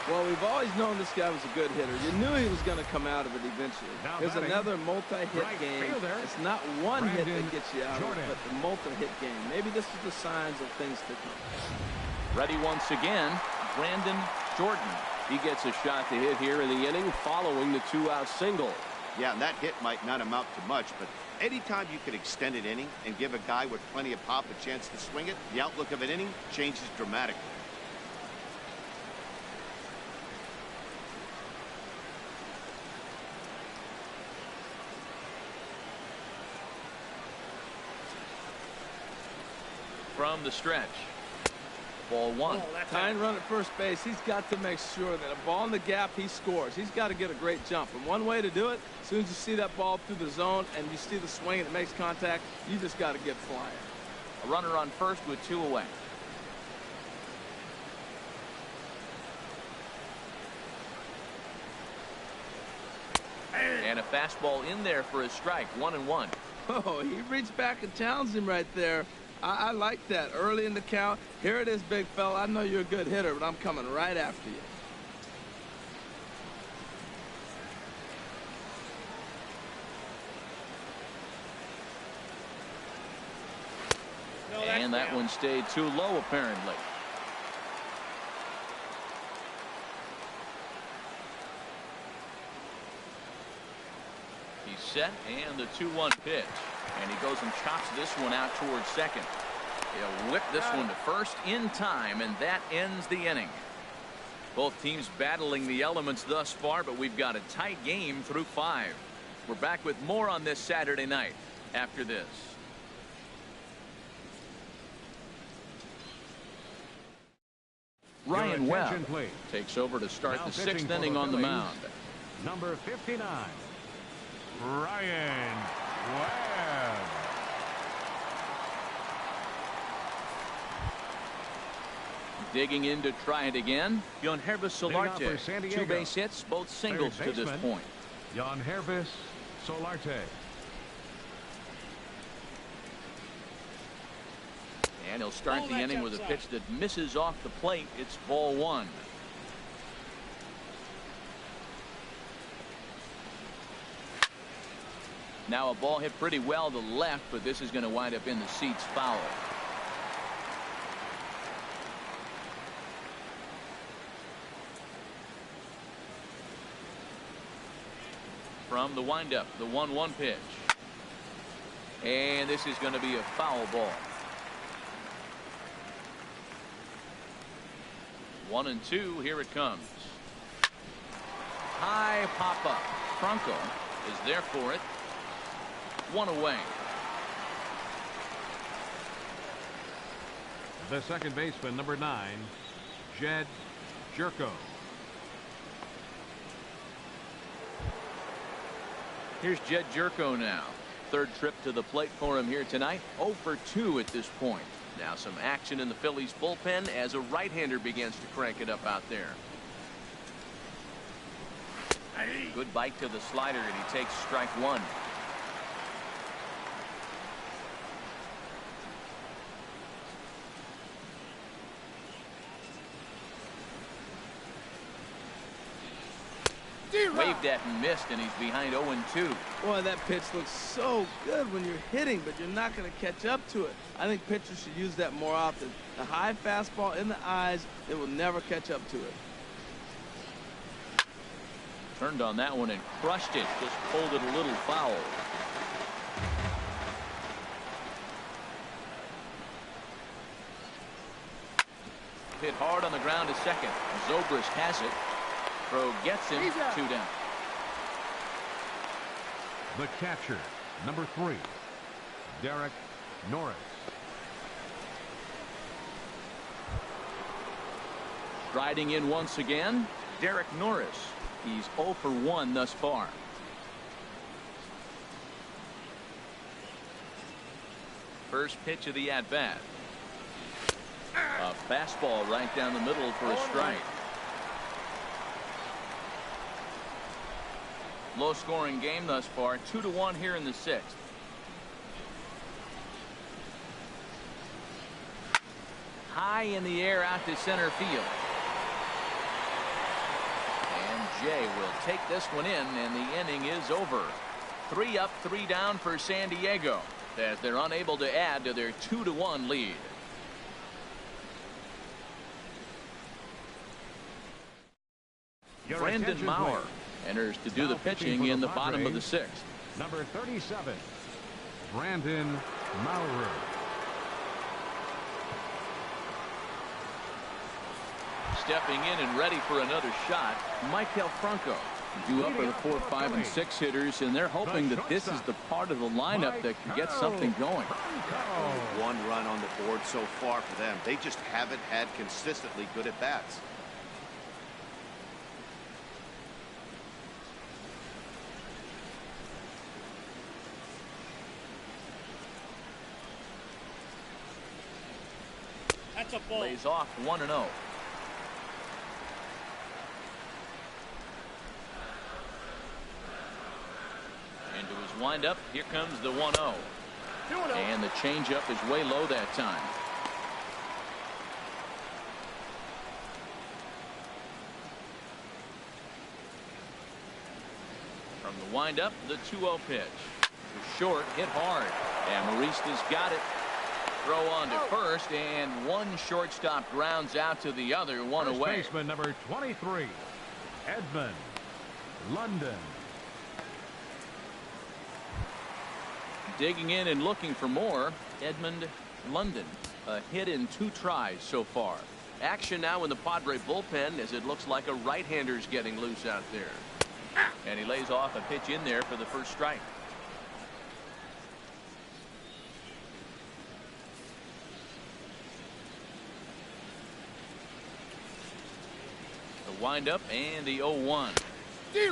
Well, we've always known this guy was a good hitter. You knew he was going to come out of it eventually. Here's another multi-hit game. It's not one hit that gets you out of it, but the multi-hit game. Maybe this is the signs of things to come. Ready once again, Brandon Jordan. He gets a shot to hit here in the inning following the 2-out single. Yeah, and that hit might not amount to much, but anytime you can extend an inning and give a guy with plenty of pop a chance to swing it, the outlook of an inning changes dramatically. From the stretch. Ball 1. Tying run at first base. He's got to make sure that a ball in the gap, he scores. He's got to get a great jump. And one way to do it, as soon as you see that ball through the zone and you see the swing and it makes contact, you just got to get flying. A runner on first with 2 away. And a fastball in there for a strike. 1-1. Oh, he reached back and challenged him right there. I like that. Early in the count. Here it is, big fella. I know you're a good hitter, but I'm coming right after you. And that one stayed too low, apparently. He's set, and the 2-1 pitch. And he goes and chops this one out towards second. He'll whip this one to first in time, and that ends the inning. Both teams battling the elements thus far, but we've got a tight game through 5. We're back with more on this Saturday night after this. Ryan Webb takes over to start the 6th inning on the mound. Number 59, Ryan Webb. Digging in to try it again. Yangervis Solarte. 2 base hits, both singles to this point. Yangervis Solarte. And he'll start the inning with a pitch that misses off the plate. It's ball 1. Now a ball hit pretty well to left, but this is going to wind up in the seats foul. From the windup, the 1-1 pitch. And this is going to be a foul ball. 1-2, here it comes. High pop up. Franco is there for it. 1 away. The second baseman, number 9, Jed Jerko. Here's Jed Jerko now. 3rd trip to the plate for him here tonight. 0 for 2 at this point. Now some action in the Phillies bullpen as a right-hander begins to crank it up out there. Good bite to the slider, and he takes strike 1. Waved at and missed, and he's behind 0-2. Boy, that pitch looks so good when you're hitting, but you're not going to catch up to it. I think pitchers should use that more often. The high fastball in the eyes, it will never catch up to it. Turned on that one and crushed it. Just pulled it a little foul. Hit hard on the ground to second. Zobrist has it. Throw gets him. 2 down. The catcher, number 3, Derek Norris. Striding in once again, Derek Norris. He's 0 for 1 thus far. First pitch of the at-bat. A fastball right down the middle for a strike. Low-scoring game thus far, 2-1 here in the 6th. High in the air out to center field. And Jay will take this one in, and the inning is over. 3 up, 3 down for San Diego, as they're unable to add to their 2-1 lead. Brandon Maurer enters to do the pitching in the bottom of the 6th. Number 37, Brandon Maurer. Stepping in and ready for another shot, Maikel Franco. Due up are the 4, 5, and 6 hitters, and they're hoping that this is the part of the lineup that can get something going. 1 run on the board so far for them. They just haven't had consistently good at bats. That's a ball. Lays off 1-0. Into his windup. Here comes the 1-0. And the changeup is way low that time. From the windup, the 2-0 pitch. Short, hit hard. And Marista's got it. Throw on to first, and one shortstop grounds out to the other, one First away. Baseman number 23, Edmund London. Digging in and looking for more, Edmund London. A hit in 2 tries so far. Action now in the Padre bullpen, as it looks like a right-hander's getting loose out there. And he lays off a pitch in there for the first strike. Wind up and the 0-1.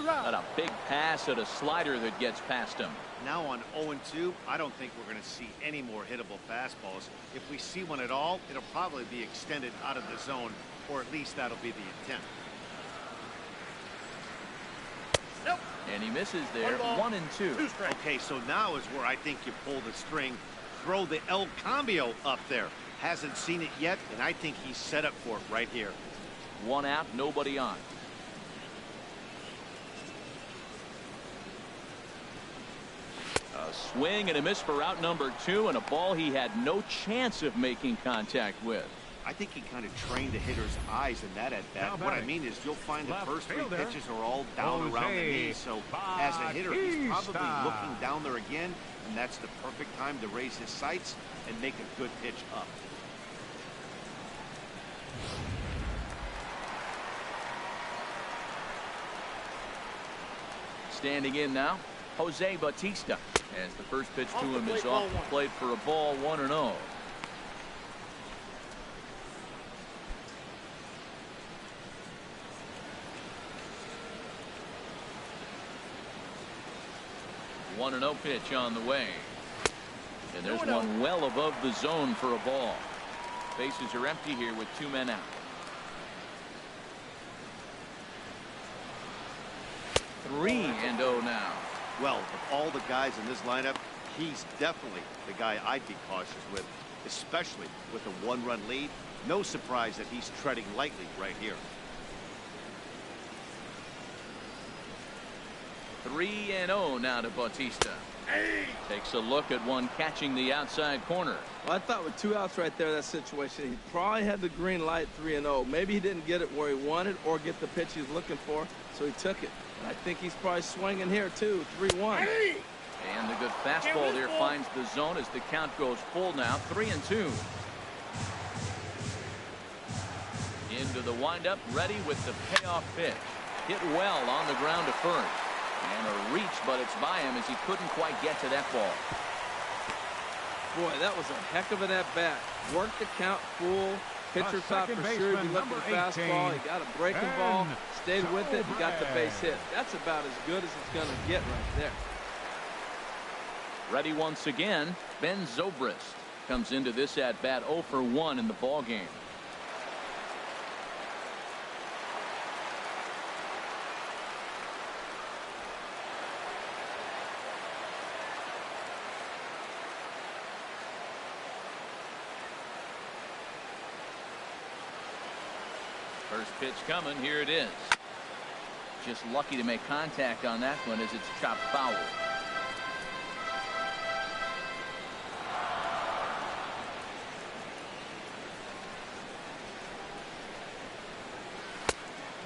Not a big pass at a slider that gets past him. Now on 0-2, I don't think we're going to see any more hittable fastballs. If we see one at all, it'll probably be extended out of the zone, or at least that'll be the intent. Nope. And he misses there. 1-2. Okay, so now is where I think you pull the string. Throw the El Cambio up there. Hasn't seen it yet, and I think he's set up for it right here. 1 out, nobody on. A swing and a miss for out number 2, and a ball he had no chance of making contact with. I think he kind of trained the hitter's eyes in that at bat. What I mean is you'll find the first 3 pitches are all down around the knee. So as a hitter, he's probably looking down there again, and that's the perfect time to raise his sights and make a good pitch up. Standing in now, Jose Bautista, as the first pitch to him is off the plate for a ball. 1-0. One-0 pitch on the way, and there's one well above the zone for a ball. Bases are empty here with 2 men out. Three and 0 now. Well, of all the guys in this lineup, he's definitely the guy I'd be cautious with, especially with a 1-run lead. No surprise that he's treading lightly right here. 3-0 now to Bautista. Takes a look at one catching the outside corner. Well, I thought with 2 outs right there, that situation, he probably had the green light 3-0. Maybe he didn't get it where he wanted or get the pitch he's looking for, so he took it. And I think he's probably swinging here, too, 3-1. And the good fastball there finds the zone as the count goes full now, 3-2. Into the windup, ready with the payoff pitch. Hit well on the ground to first. And a reach, but it's by him as he couldn't quite get to that ball. Boy, that was a heck of an at-bat. Worked the count full. Pitcher thought for sure he looked at the fastball. He got a breaking ball, stayed with it, and got the base hit. That's about as good as it's going to get right there. Ready once again, Ben Zobrist comes into this at-bat 0 for 1 in the ballgame. First pitch coming. Here it is. Just lucky to make contact on that one as it's chopped foul.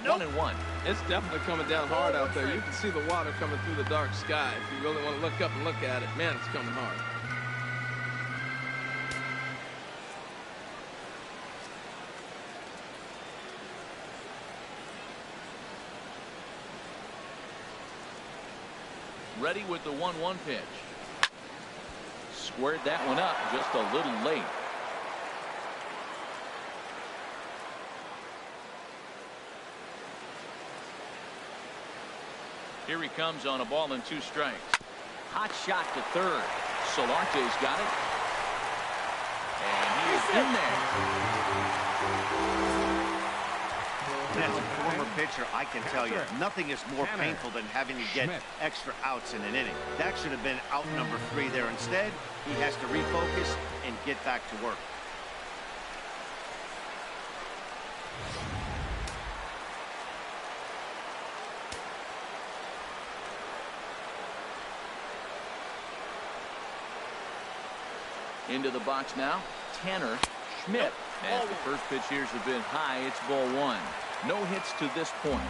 Nope. 1-1. It's definitely coming down hard out there. You can see the water coming through the dark sky. If you really want to look up and look at it, man, it's coming hard. Ready with the 1-1 pitch. Squared that one up just a little late. Here he comes on a ball and 2 strikes. Hot shot to third. Solarte's got it. And he is in there. As a former pitcher, I can tell you, nothing is more painful than having to get extra outs in an inning. That should have been out number 3 there. Instead, he has to refocus and get back to work. Into the box now, Tanner Schmidt. As the first pitch here's a bit high, it's ball 1. No hits to this point.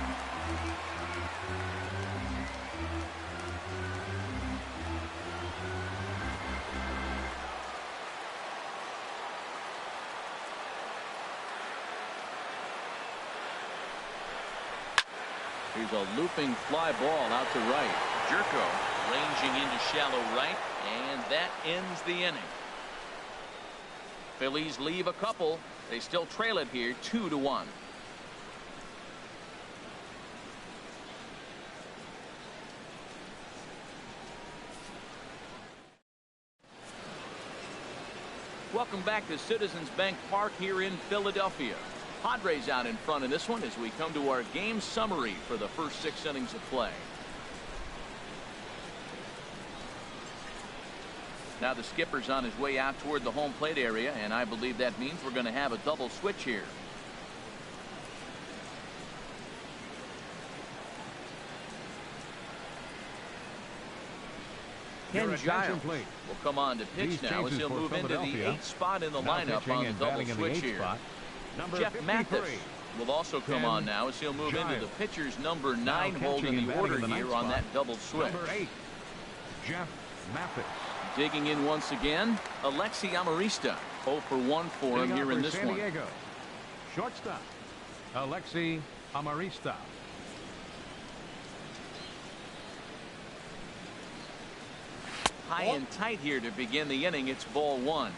Here's a looping fly ball out to right. Jerko ranging into shallow right, and that ends the inning. Phillies leave a couple. They still trail it here 2-1. Welcome back to Citizens Bank Park here in Philadelphia. Padres out in front in this one as we come to our game summary for the first 6 innings of play. Now the skipper's on his way out toward the home plate area, and I believe that means we're going to have a double switch here. Ken Giles will come on to pitch now as he'll move into the 8th spot in the lineup on the double switch here. Jeff Mathis will also come on now as he'll move into the pitcher's number 9 hold in the order here on that double switch. Number 8, Jeff Mathis. Digging in once again, Alexi Amarista. 0 for 1 for him here in this one. Shortstop, Alexi Amarista. High and tight here to begin the inning. It's ball 1.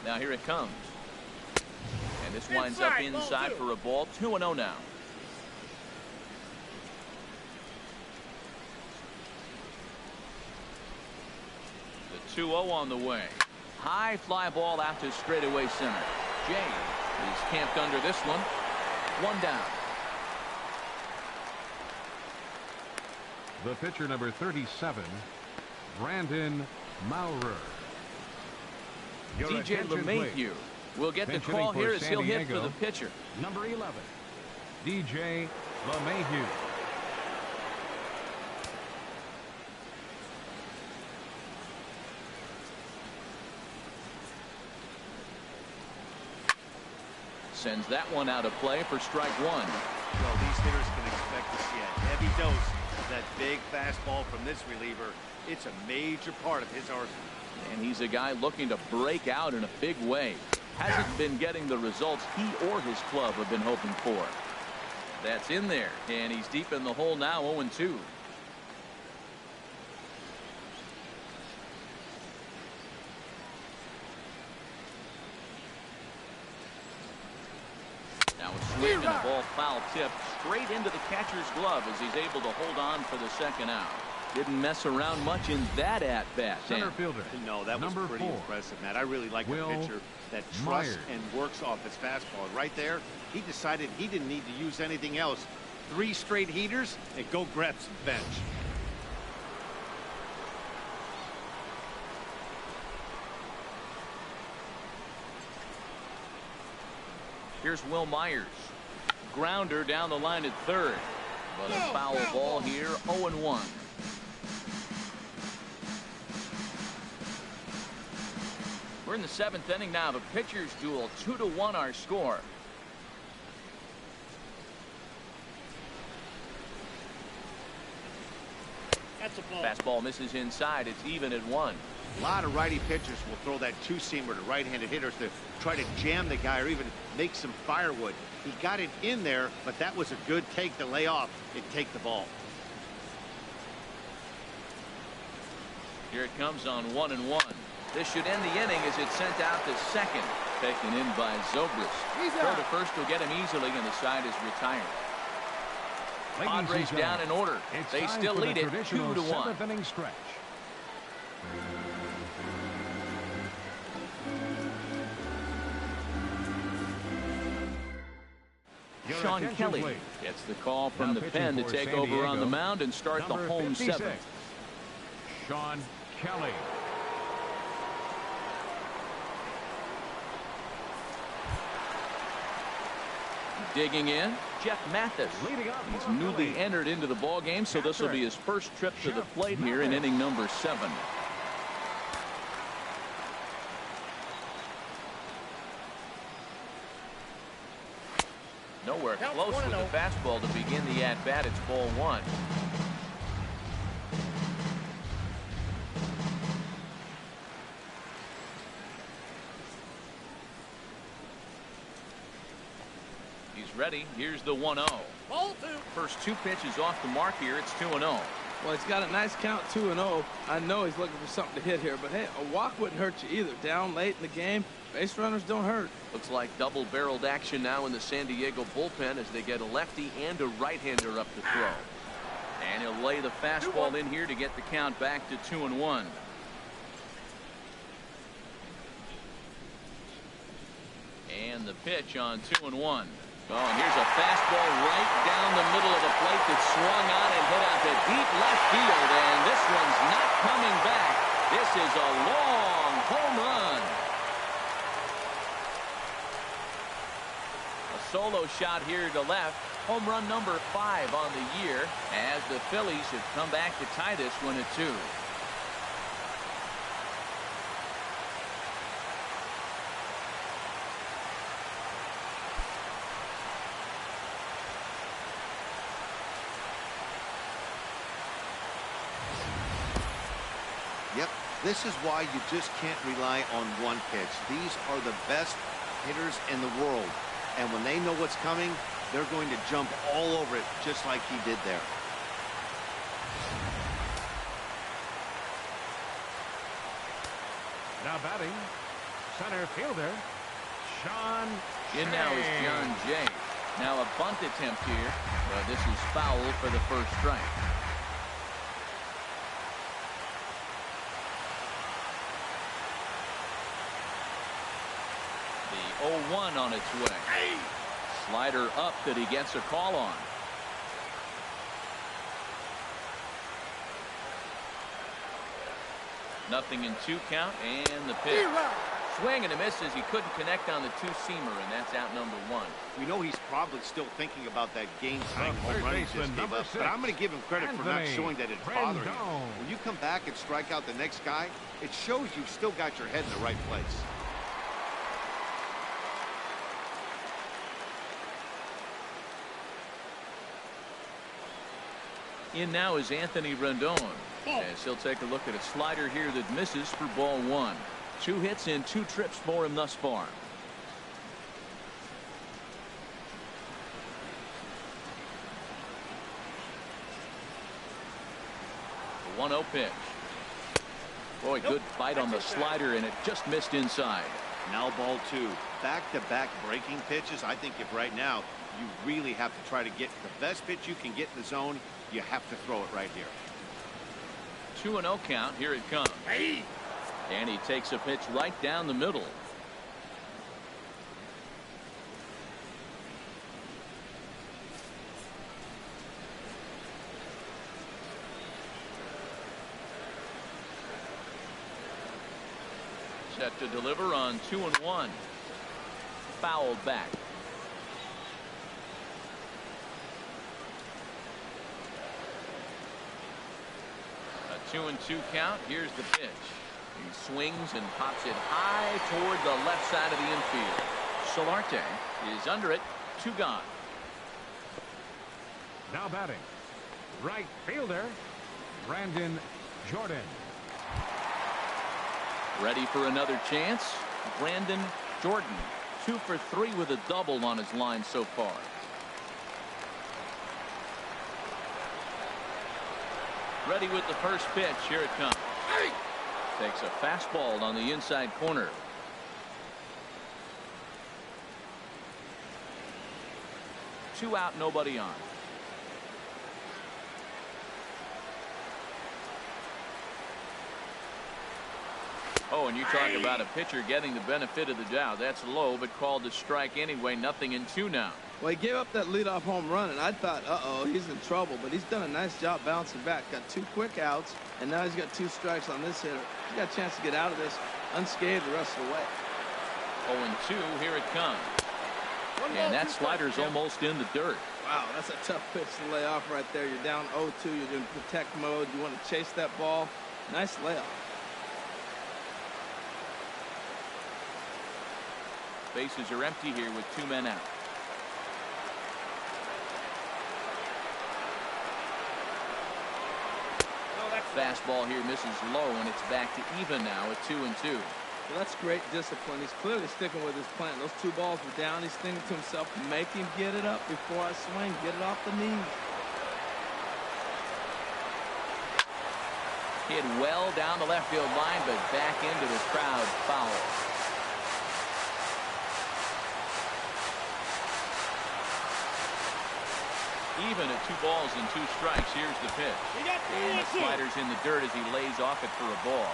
Now here it comes. And this winds up inside for a ball. 2-0 now. The 2-0 on the way. High fly ball out to straightaway center. Jay is camped under this one. 1 down. The pitcher number 37, Brandon Maurer. DJ LeMahieu will get the call here as he'll hit for the pitcher. Number 11, DJ LeMahieu. Sends that one out of play for strike one. Well, these hitters can expect to see a heavy dose of that big fastball from this reliever. It's a major part of his arsenal. And he's a guy looking to break out in a big way. Hasn't been getting the results he or his club have been hoping for. That's in there, and he's deep in the hole now, 0-2. Now a swing and a ball foul tip straight into the catcher's glove as he's able to hold on for the second out. Didn't mess around much in that at-bat. Center fielder. No, that was pretty impressive, Matt. I really like a pitcher that trusts and works off his fastball. Right there, he decided he didn't need to use anything else. 3 straight heaters and go grab some bench. Here's Will Myers. Grounder down the line at third. But a foul ball here, 0-1. We're in the 7th inning now of a pitcher's duel. 2-1 our score. That's a ball. Fastball misses inside. It's even at 1. A lot of righty pitchers will throw that two-seamer to right-handed hitters to try to jam the guy or even make some firewood. He got it in there, but that was a good take to lay off and take the ball. Here it comes on 1-1. This should end the inning as it's sent out to second. Taken in by Zobrist. Throw to first will get him easily, and the side is retired. Padres down in order. They still lead it 2-1. 7th inning stretch. Sean Kelly gets the call from the pen to take over on the mound and start the home 7th. Sean Kelly. Digging in, Jeff Mathis. He's newly entered into the ball game, so this will be his first trip to the plate here in inning number 7. Nowhere close with the fastball to begin the at-bat. It's ball 1. He's ready. Here's the 1-0. Ball 2. First 2 pitches off the mark here. It's 2-0. Well, he's got a nice count, 2-0. I know he's looking for something to hit here, but hey, a walk wouldn't hurt you either. Down late in the game, base runners don't hurt. Looks like double-barreled action now in the San Diego bullpen as they get a lefty and a right-hander up to throw. And he'll lay the fastball in here to get the count back to 2-1. And the pitch on 2-1. Oh, and here's a fastball right down the middle of the plate that swung on and hit out to deep left field, and this one's not coming back. This is a long home run. A solo shot here to left. Home run number 5 on the year as the Phillies have come back to tie this one at 2. Yep, this is why you just can't rely on one pitch. These are the best hitters in the world. And when they know what's coming, they're going to jump all over it just like he did there. Now batting, center fielder, Sean In now is John Jay. Now a bunt attempt here, but this is foul for the first strike. The 0-1 on its way. Slider up that he gets a call on. Nothing in 2 count, and the pitch. Swing and a miss as he couldn't connect on the two-seamer, and that's out number one. We know he's probably still thinking about that game-tying home run he just gave up, but I'm going to give him credit for not showing that it's bothering him. When you come back and strike out the next guy, it shows you've still got your head in the right place. In now is Anthony Rendon, as he'll take a look at a slider here that misses for ball one. 2 hits and 2 trips for him thus far. The 1-0 pitch. Boy, good bite on the slider, and it just missed inside. Now ball 2. Back-to-back breaking pitches. I think if right now you really have to try to get the best pitch you can get in the zone, you have to throw it right here. 2-0 count. Here it comes. Hey. And he takes a pitch right down the middle. Set to deliver on 2-1. Fouled back. A 2-2 count. Here's the pitch. He swings and pops it high toward the left side of the infield. Solarte is under it. 2 gone. Now batting, right fielder Brandon Jordan. Ready for another chance. Brandon Jordan, 2 for 3 with a double on his line so far. Ready with the first pitch. Here it comes. Hey. Takes a fastball on the inside corner. Two out, nobody on. Oh, and you talk about a pitcher getting the benefit of the doubt. That's low, but called to strike anyway. Nothing in 2 now. Well, he gave up that leadoff home run, and I thought, uh-oh, he's in trouble. But he's done a nice job bouncing back. Got 2 quick outs, and now he's got 2 strikes on this hitter. He's got a chance to get out of this unscathed the rest of the way. 0-2, here it comes. And that slider's almost in the dirt. Wow, that's a tough pitch to lay off right there. You're down 0-2. You're in protect mode. You want to chase that ball. Nice layoff. Bases are empty here with 2 men out. Fastball here misses low, and it's back to even now at 2-2. Well, that's great discipline. He's clearly sticking with his plan. Those 2 balls were down. He's thinking to himself, make him get it up before I swing. Get it off the knees. Hit well down the left field line, but back into the crowd. Foul. Even at 2 balls and 2 strikes. Here's the pitch. And the slider's in the dirt as he lays off it for a ball.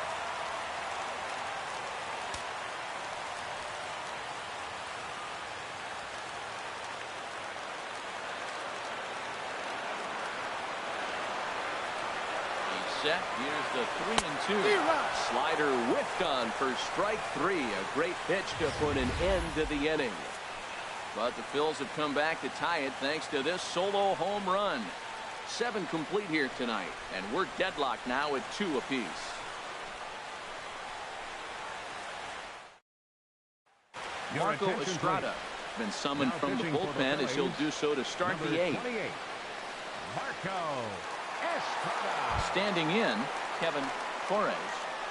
He's set. Here's the 3-2. Slider whiffed on for strike 3. A great pitch to put an end to the inning. But the Phils have come back to tie it thanks to this solo home run. 7 complete here tonight, and we're deadlocked now at 2 apiece. Marco Estrada been summoned from the bullpen as he'll do so to start the 8th. Marco Estrada. Standing in, Kevin Torres.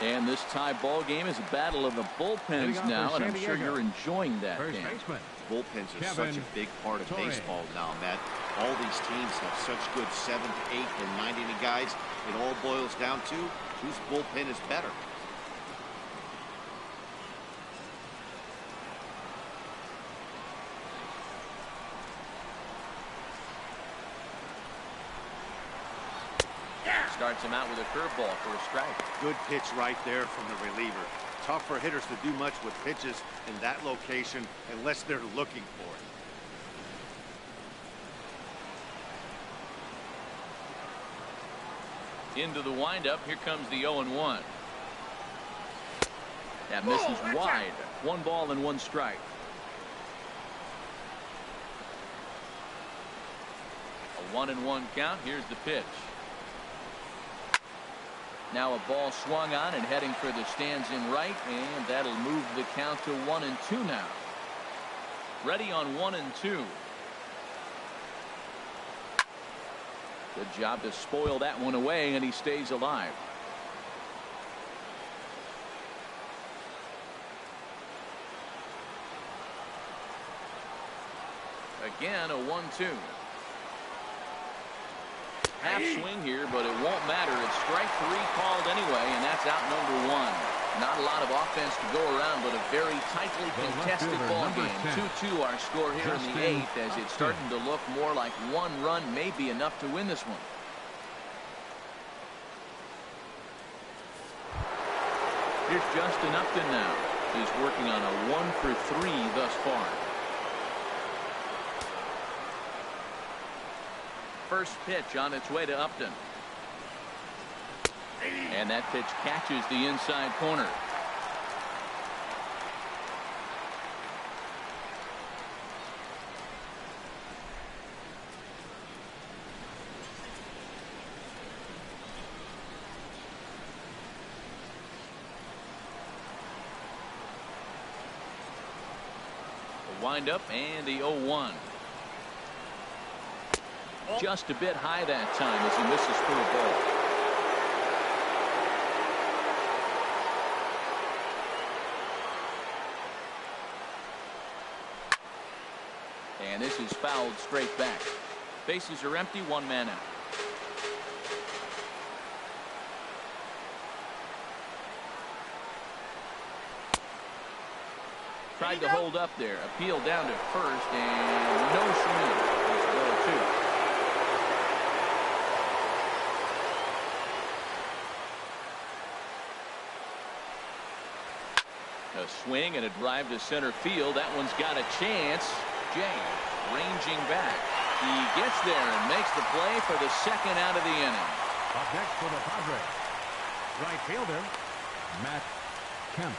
And this tie ball game is a battle of the bullpens now, and I'm sure you're enjoying that game. Bullpens are such a big part of baseball now, Matt. All these teams have such good 7th, 8th, and 9th inning guys. It all boils down to whose bullpen is better. Starts him out with a curveball for a strike. Good pitch right there from the reliever. Tough for hitters to do much with pitches in that location unless they're looking for it. Into the windup. Here comes the 0-1. That misses wide. 1 ball and 1 strike. A 1-1 count. Here's the pitch. Now a ball swung on and heading for the stands in right, and that'll move the count to 1-2 now. Ready on 1-2. Good job to spoil that one away, and he stays alive. Again, a 1-2. Half swing here, but it won't matter. It's strike 3 called anyway, and that's out number 1. Not a lot of offense to go around, but a very tightly contested ball game. 2-2 our score here in the 8th, as it's starting to look more like 1 run may be enough to win this one. Here's Justin Upton now. He's working on a 1 for 3 thus far. First pitch on its way to Upton. And that pitch catches the inside corner. The windup and the 0-1. Just a bit high that time as he misses for a ball. And this is fouled straight back. Bases are empty, 1 man out. Tried to hold up there. Appeal down to first, and no swing. It's ball 2. A swing and a drive to center field. That one's got a chance. Jay ranging back. He gets there and makes the play for the 2nd out of the inning. Up next for the Padres, right fielder Matt Kemp.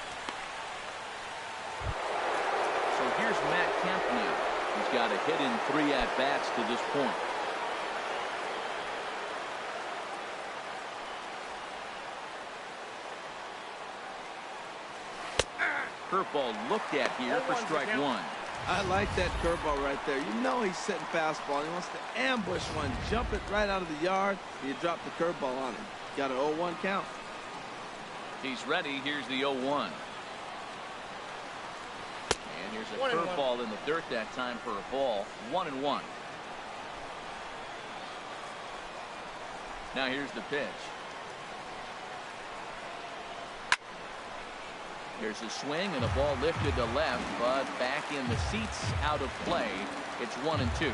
So here's Matt Kemp now. He's got a hit in 3 at-bats to this point. Curveball looked at here for strike 1. I like that curveball right there. You know he's setting fastball. He wants to ambush one, jump it right out of the yard. You drop the curveball on him. Got an 0-1 count. He's ready. Here's the 0-1. And here's a curveball in the dirt that time for a ball. 1-1. Now here's the pitch. There's a swing and a ball lifted to left, but back in the seats, out of play. It's 1-2.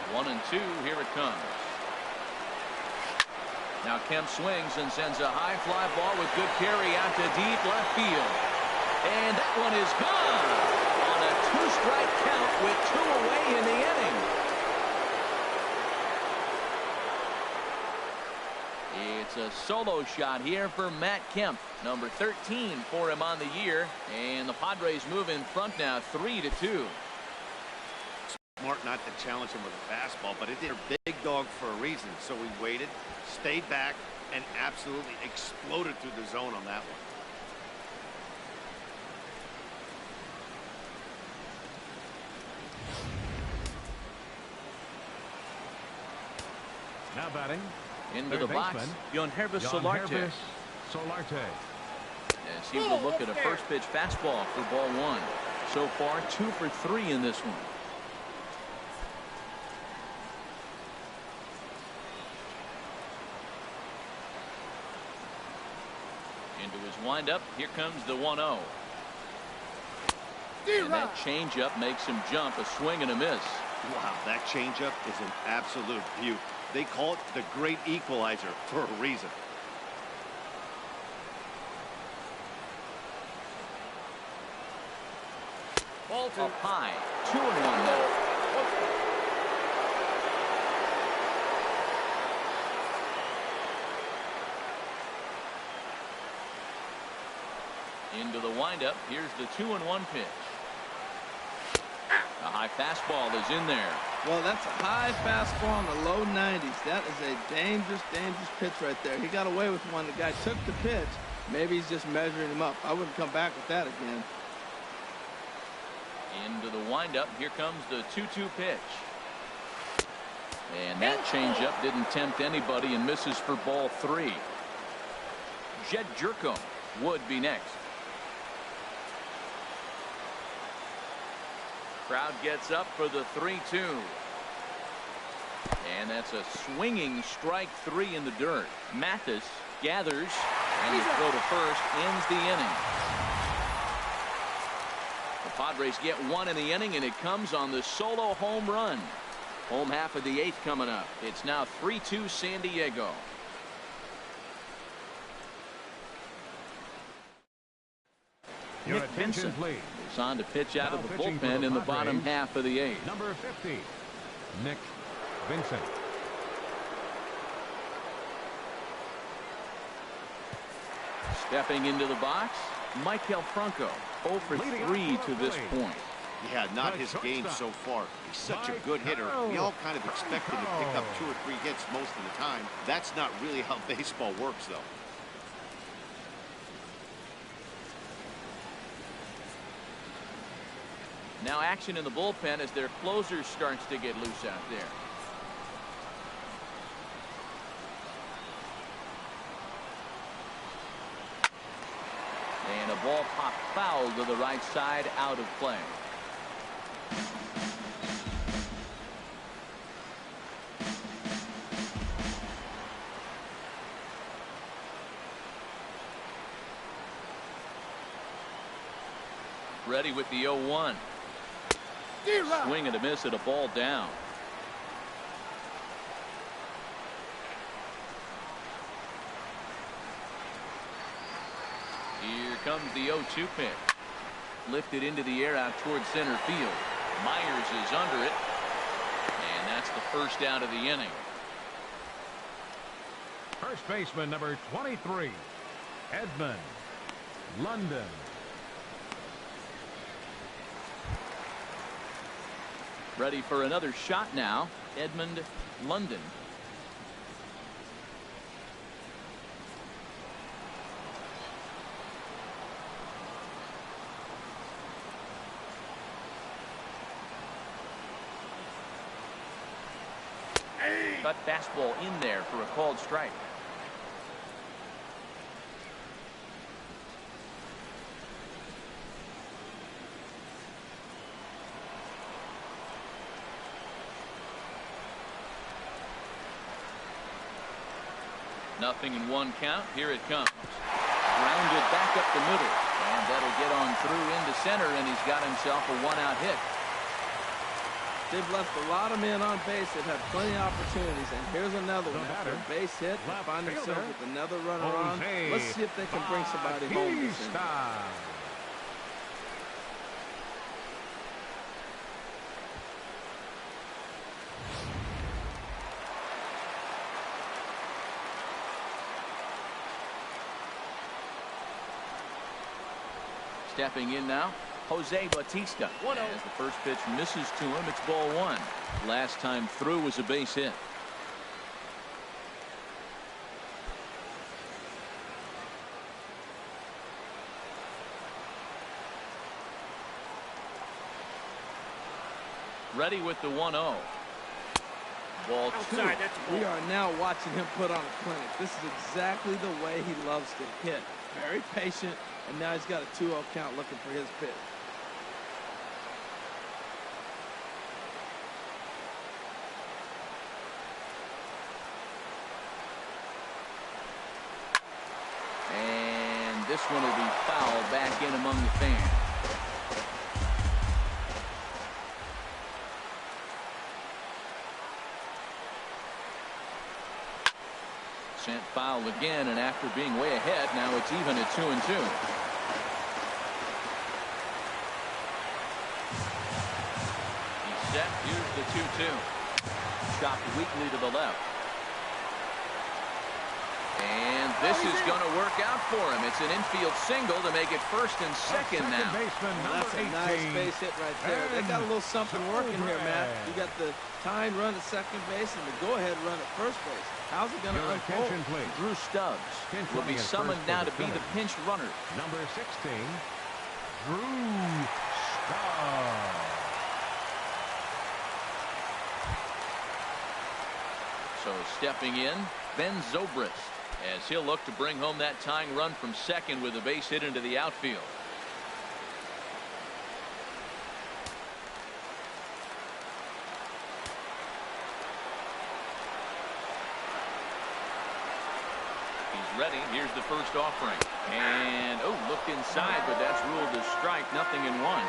1-2. Here it comes. Now Kemp swings and sends a high fly ball with good carry out to deep left field. And that one is gone on a 2-strike count with 2 away in the inning. It's a solo shot here for Matt Kemp, number 13 for him on the year, and the Padres move in front now 3-2. Smart not to challenge him with a fastball, but it did a big dog for a reason, so he waited, stayed back, and absolutely exploded through the zone on that one. Now batting into the box, Yohannes Solarte. As he will look at a first pitch fastball for ball 1. So far 2 for 3 in this one. Into his windup. Here comes the 1-0. And that changeup makes him jump. A swing and a miss. Wow, that changeup is an absolute beaut. They call it the great equalizer for a reason. Ball 2. Up high. 2-1 now. Into the windup. Here's the 2-1 pitch. A high fastball is in there. Well, that's a high fastball in the low 90s. That is a dangerous, dangerous pitch right there. He got away with one. The guy took the pitch. Maybe he's just measuring him up. I wouldn't come back with that again. Into the windup. Here comes the 2-2 pitch. And that changeup didn't tempt anybody and misses for ball 3. Jed Jerko would be next. Crowd gets up for the 3-2. And that's a swinging strike 3 in the dirt. Mathis gathers, and the throw to first ends the inning. The Padres get 1 in the inning, and it comes on the solo home run. Home half of the 8th coming up. It's now 3-2 San Diego. Your Nick attention, Vincent please. is on to pitch out of the Now pitching for bullpen the in the Padres, bottom half of the 8th. Number 50, Nick Vincent. Stepping into the box, Maikel Franco, 0 for 3 to this point. Yeah, not his game so far. He's such a good hitter. We all kind of expect him to pick up 2 or 3 hits most of the time. That's not really how baseball works, though. Now action in the bullpen as their closer starts to get loose out there. And a ball popped foul to the right side, out of play. Ready with the 0-1. Swing and a miss at a ball down. Here comes the 0-2 pitch. Lifted into the air out towards center field. Myers is under it. And that's the first out of the inning. First baseman number 23, Edmund London. Ready for another shot now, Edmund London. Cut fastball in there for a called strike. Nothing in 1 count. Here it comes. Grounded back up the middle. And that'll get on through into center, and he's got himself a 1-out hit. They've left a lot of men on base. They've had plenty of opportunities. And here's another one. After a base hit, they find themselves with another runner on. Let's see if they can bring somebody home this inning. Stepping in now, Jose Bautista. As the first pitch misses to him, it's ball 1. Last time through was a base hit. Ready with the 1-0. Ball 2. We are now watching him put on a clinic. This is exactly the way he loves to hit. Very patient. And now he's got a 2-0 count looking for his pitch. And this one will be foul back in among the fans. Sent foul again, and after being way ahead, now it's even at 2-2. Set. Here's the 2-2. Chopped weakly to the left. And This is going to work out for him. It's an infield single to make it first and second now. Baseman, Well, that's a nice 18. base hit right there. They got a little something working here, Matt. You got the tying run at second base and the go-ahead run at first base. How's it going to Your unfold? attention, please. Drew Stubbs Pinch will be running at summoned first now for to the be the Phillies. pinch runner. Number 16, Drew Stubbs. So stepping in, Ben Zobrist, as he'll look to bring home that tying run from second with a base hit into the outfield. He's ready. Here's the first offering. And, oh, looked inside, but that's ruled a strike. Nothing in one.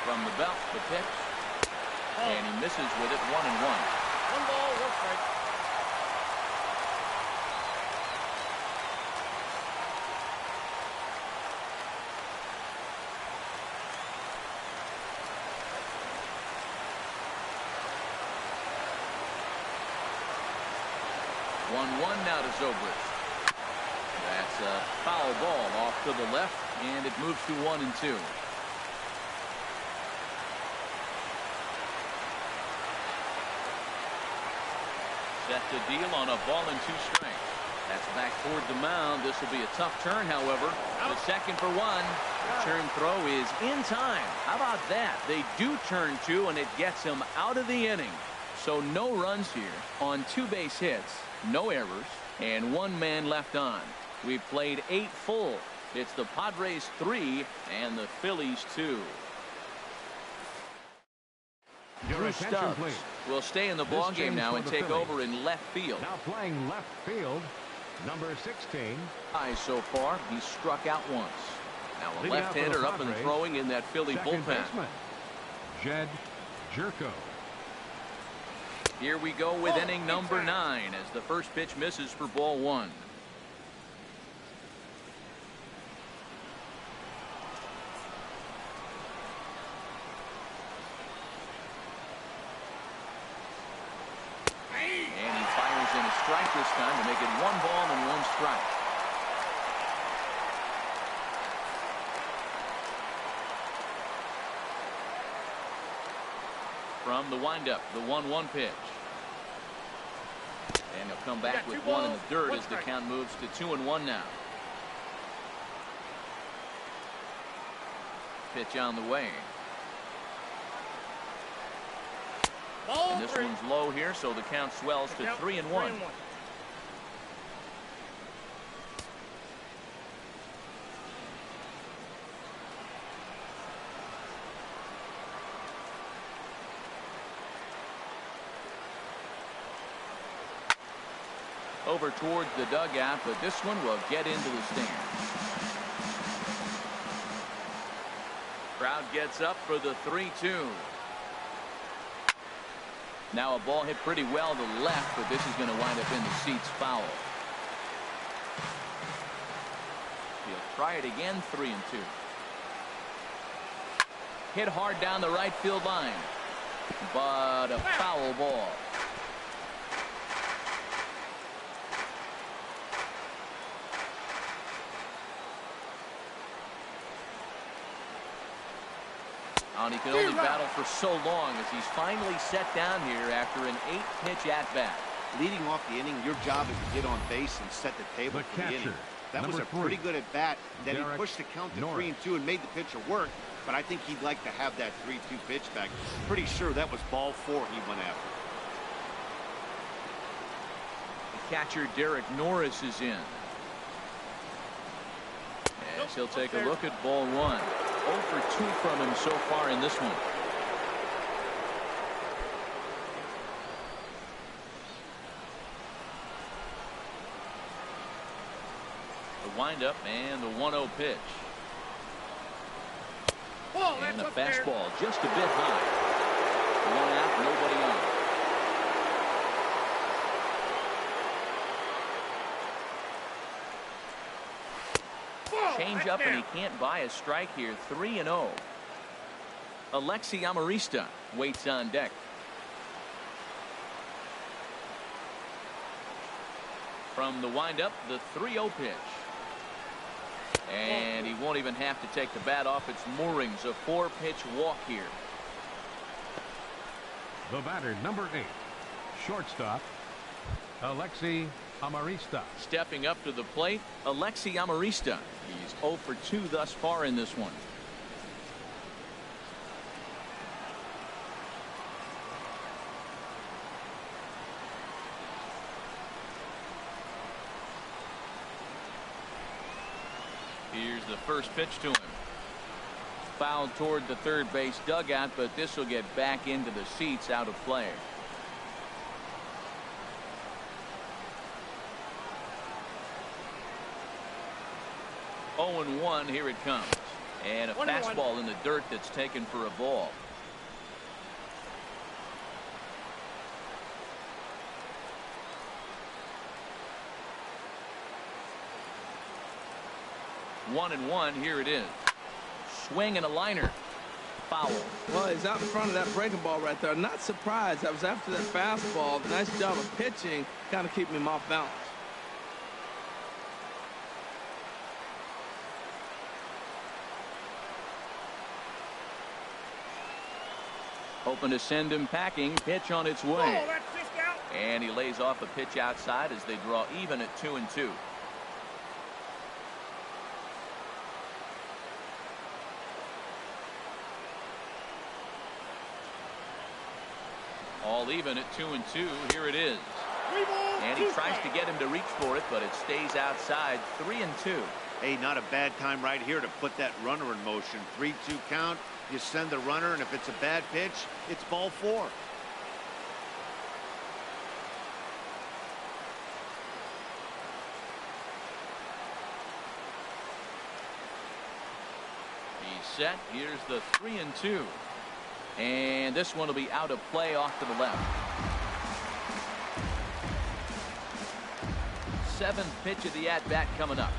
From the belt, the pitch, and he misses with it. 1-1. 1 ball, 1 strike. Now to Zobrist. That's a foul ball off to the left, and it moves to 1-2. Set to deal on a ball and 2 strikes. That's back toward the mound. This will be a tough turn, however. The second for 1. The turn throw is in time. How about that? They do turn 2, and it gets him out of the inning. So no runs here on 2 base hits, no errors, and 1 man left on. We've played 8 full. It's the Padres 3 and the Phillies 2. Your Drew attention, Stubbs please. will stay in the ball game now and take over in left field. Now playing left field, number 16. So far, he's struck out once. Now a Leading out for the left-hander up and Padres, throwing in that Philly second bullpen. baseman, Jed Jerko. Here we go with inning number 9 as the first pitch misses for ball 1. And he fires in a strike this time to make it 1 ball and 1 strike. From the windup, the 1-1 pitch. And he'll come back with 1 in the dirt as the count moves to 2-1 now. Pitch on the way. And this one's low here, so the count swells to 3-1. Over towards the dugout, but this one will get into the stands. Crowd gets up for the 3-2. Now a ball hit pretty well to the left, but this is going to wind up in the seats foul. He'll try it again, 3-2. Hit hard down the right field line, but a foul ball. And he can only battle for so long as he's finally set down here after an 8-pitch at-bat. Leading off the inning, your job is to get on base and set the table for the inning. That was a pretty good at-bat. Then he pushed the count to 3-2 and made the pitcher work, but I think he'd like to have that 3-2 pitch back. Pretty sure that was ball 4 he went after. The catcher, Derek Norris, is in. As he'll take a look at ball 1. 0 for 2 from him so far in this one. The windup and the 1-0 pitch. And a fastball just a bit high. 1 out, nobody on. Change-up, and he can't buy a strike here. 3-0. Alexi Amarista waits on deck. From the windup, the 3-0 pitch. And he won't even have to take the bat off its moorings. A 4-pitch walk here. The batter, number 8, shortstop, Alexi Amarista. Stepping up to the plate, Alexi Amarista. He's 0 for 2 thus far in this one. Here's the first pitch to him. Fouled toward the third base dugout, but this will get back into the seats, out of play. Oh and 1, here it comes. And a fastball in the dirt that's taken for a ball. One and 1, here it is. Swing and a liner. Foul. Well, he's out in front of that breaking ball right there. Not surprised. I was after that fastball. Nice job of pitching, kind of keeping him off balance. Hoping to send him packing. Pitch on its way. And he lays off a pitch outside as they draw even at 2-2. All even at 2-2. Here it is. And he tries to get him to reach for it, but it stays outside. 3-2. Hey, not a bad time right here to put that runner in motion. 3-2 count. You send the runner, and if it's a bad pitch, it's ball 4. He's set. Here's the 3-2. And this one will be out of play, off to the left. 7th pitch of the at-bat coming up.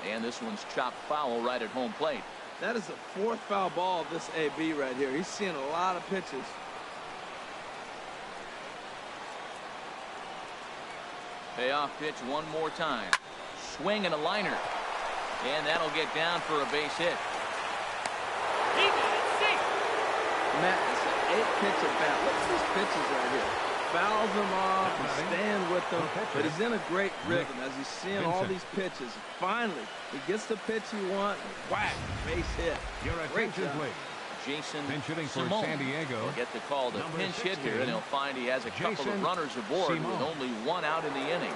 And this one's chopped foul right at home plate. That is the 4th foul ball of this AB right here. He's seeing a lot of pitches. Payoff pitch one more time. Swing and a liner. And that'll get down for a base hit. Matt, it's an 8-pitch at bat. Look at these pitches right here. Fouls them off, and staying with them, but he's in a great rhythm as he's seeing all these pitches. Finally, he gets the pitch he wants, and whack, base hit. Your attention, please. Jason Pinch hitting for Simone San Diego. will get the call to pinch 16, hit here, and he'll find he has a couple of runners aboard with only one out in the inning.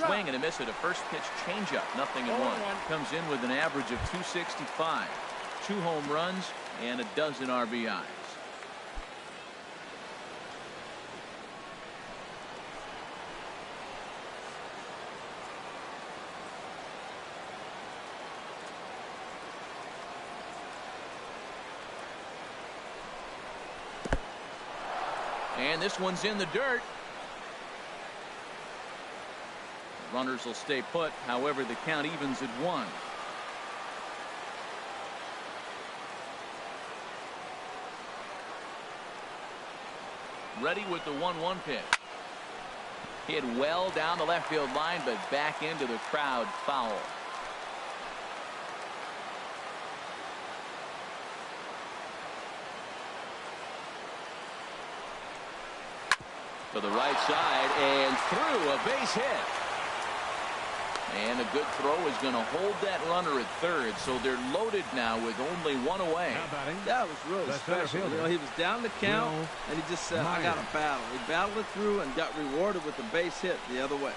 Swing and a miss at a first pitch changeup. 0-1. Comes in with an average of 265. 2 home runs and a dozen RBIs. And this one's in the dirt. Runners will stay put. However, the count evens at 1. Ready with the 1-1 pitch. Hit well down the left field line, but back into the crowd. Foul. To the right side and through, a base hit. And a good throw is going to hold that runner at third, so they're loaded now with only 1 away. That was really special. You know, he was down the count, and he just said, I got to battle. He battled it through and got rewarded with the base hit the other way.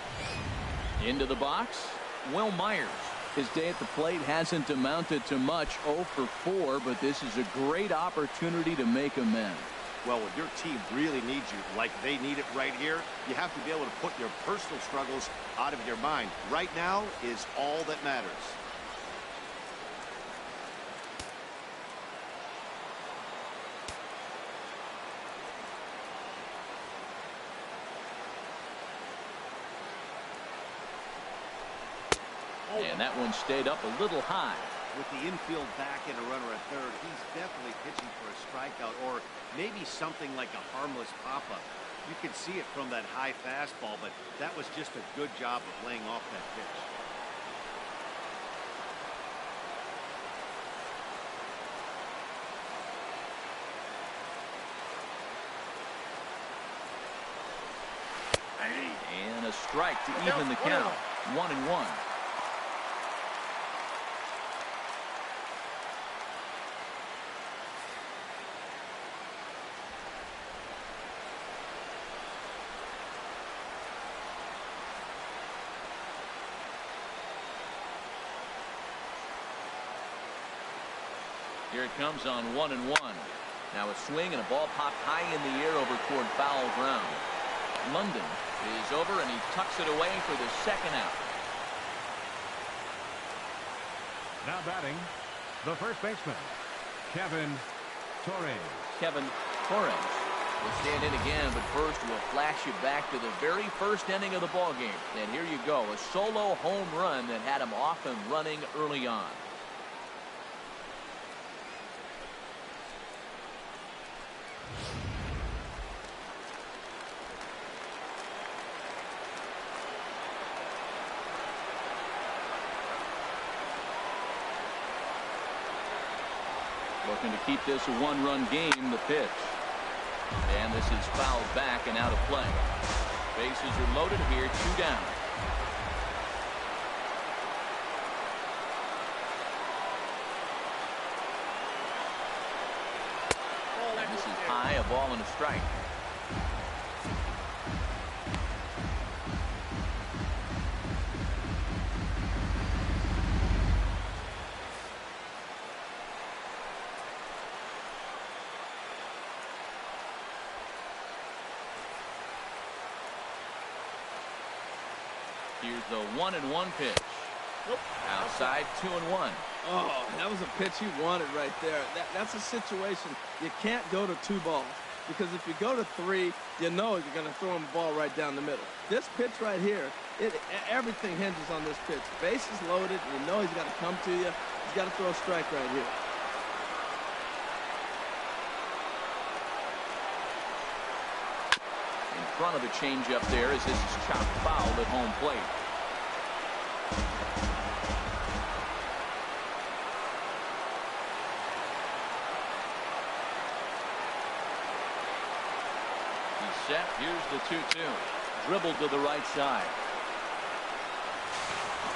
Into the box, Will Myers. His day at the plate hasn't amounted to much, 0 for 4, but this is a great opportunity to make amends. Well, when your team really needs you, like they need it right here, you have to be able to put your personal struggles out of your mind. Right now is all that matters. And that one stayed up a little high. With the infield back and a runner at third, he's definitely pitching for a strikeout or maybe something like a harmless pop-up. You can see it from that high fastball, but that was just a good job of laying off that pitch. And a strike to even the count. 1-1. Here it comes on 1-1. Now a swing and a ball popped high in the air over toward foul ground. London is over and he tucks it away for the second out. Now batting, the first baseman, Kevin Torres. Kevin Torres will stand in again, but first we'll flash you back to the very first inning of the ball game. And here you go, a solo home run that had him off and running early on. Looking to keep this a one-run game, the pitch. And this is fouled back and out of play. Bases are loaded here, 2 down. And this is high, a ball and a strike. Here's the 1-1 pitch. Outside, 2-1. Oh, that was a pitch he wanted right there. That's a situation you can't go to 2 balls. Because if you go to 3, you know you're going to throw him a ball right down the middle. This pitch right here, everything hinges on this pitch. Base is loaded. You know he's got to come to you. He's got to throw a strike right here. In front of the changeup there as this is chopped foul at home plate. He's set. Here's the 2-2. Dribbled to the right side.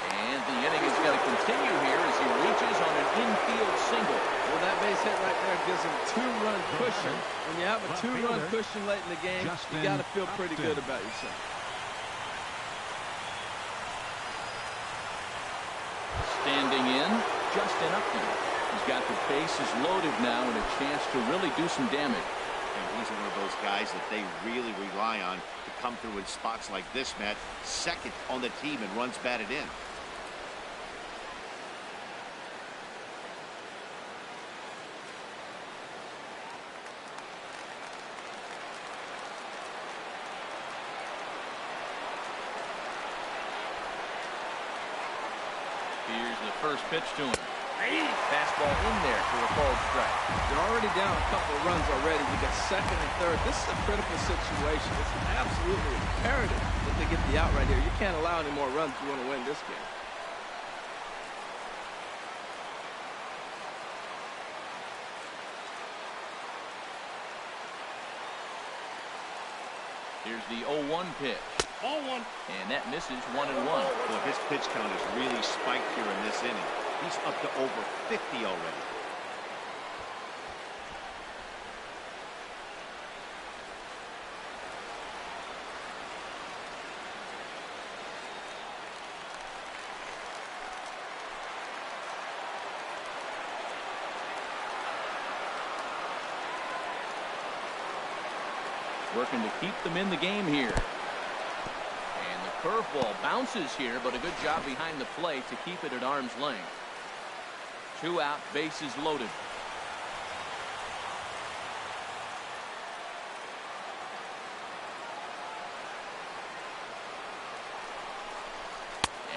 And the inning is going to continue here as he reaches on an infield single. Well, that base hit right there gives him 2-run cushion. When you have a 2-run cushion late in the game, you got to feel pretty good about yourself. Standing in, Justin Upton. He's got the bases loaded now and a chance to really do some damage. And he's one of those guys that they really rely on to come through in spots like this, Matt. Second on the team and runs batted in. Here's the first pitch to him. Fastball in there for a called strike. They're already down a couple of runs already. You got second and third. This is a critical situation. It's absolutely imperative that they get the out right here. You can't allow any more runs if you want to win this game. Here's the 0-1 pitch. Ball 1. And that misses 1-1. Well, his pitch count has really spiked here in this inning. He's up to over 50 already. working to keep them in the game here. And the curveball bounces here, but a good job behind the plate to keep it at arm's length. 2 out, bases loaded.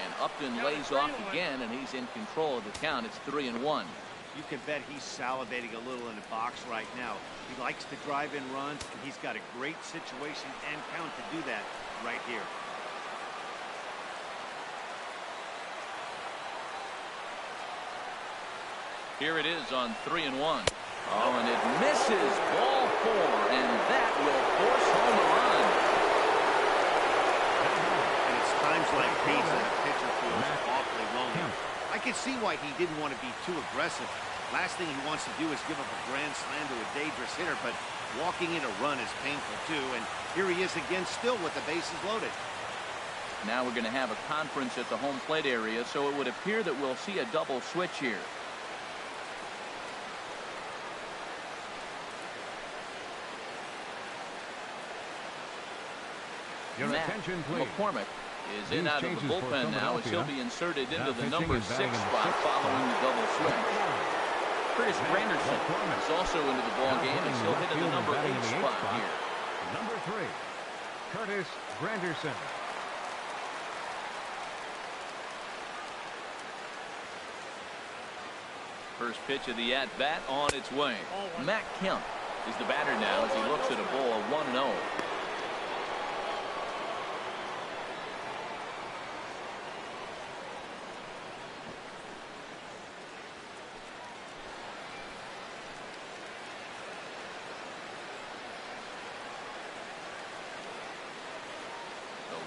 And Upton lays off again, and he's in control of the count. It's 3-1. You can bet he's salivating a little in the box right now. He likes to drive in runs, and he's got a great situation and count to do that right here. Here it is on 3-1. Oh, and it misses. Ball 4, and that will force home a run. And it's times like these that a pitcher feels awfully lonely. I can see why he didn't want to be too aggressive. Last thing he wants to do is give up a grand slam to a dangerous hitter, but walking in a run is painful too. And here he is again, still with the bases loaded. Now we're going to have a conference at the home plate area, so it would appear that we'll see a double switch here. Your attention, please. McCormick is in out of the bullpen now as he'll be inserted into the number 6 spot following the double switch. Curtis Granderson is also into the ball game as he'll hit in the number 8 spot here. Number 3, Curtis Granderson. First pitch of the at-bat on its way. Matt Kemp is the batter now as he looks at a ball 1-0.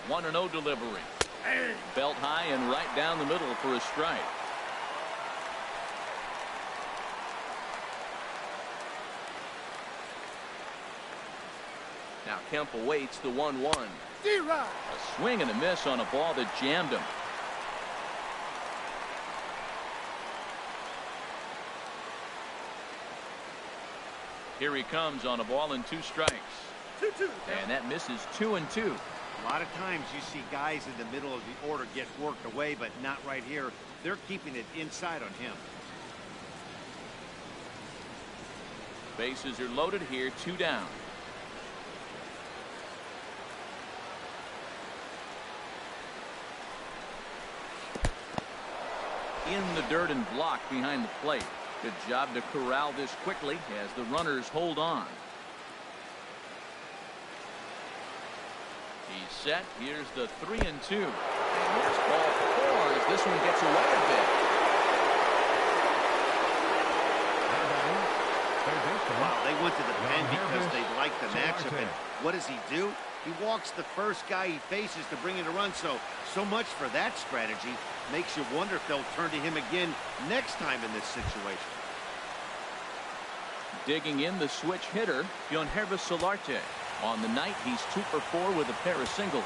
The 1-0 delivery. Belt high and right down the middle for a strike. Now Kemp awaits the 1-1. A swing and a miss on a ball that jammed him. Here he comes on a ball and 2 strikes. 2-2. And that misses 2-2. A lot of times you see guys in the middle of the order get worked away, but not right here. They're keeping it inside on him. Bases are loaded here, 2 down. In the dirt and blocked behind the plate. Good job to corral this quickly as the runners hold on. He's set. Here's the 3-2. And there's ball 4 as this one gets away a bit. Wow, they went to the pen because they liked the matchup. And what does he do? He walks the first guy he faces to bring in a run. So much for that strategy. Makes you wonder if they'll turn to him again next time in this situation. Digging in the switch hitter, Yonhervis Solarte. On the night, he's 2 for 4 with a pair of singles.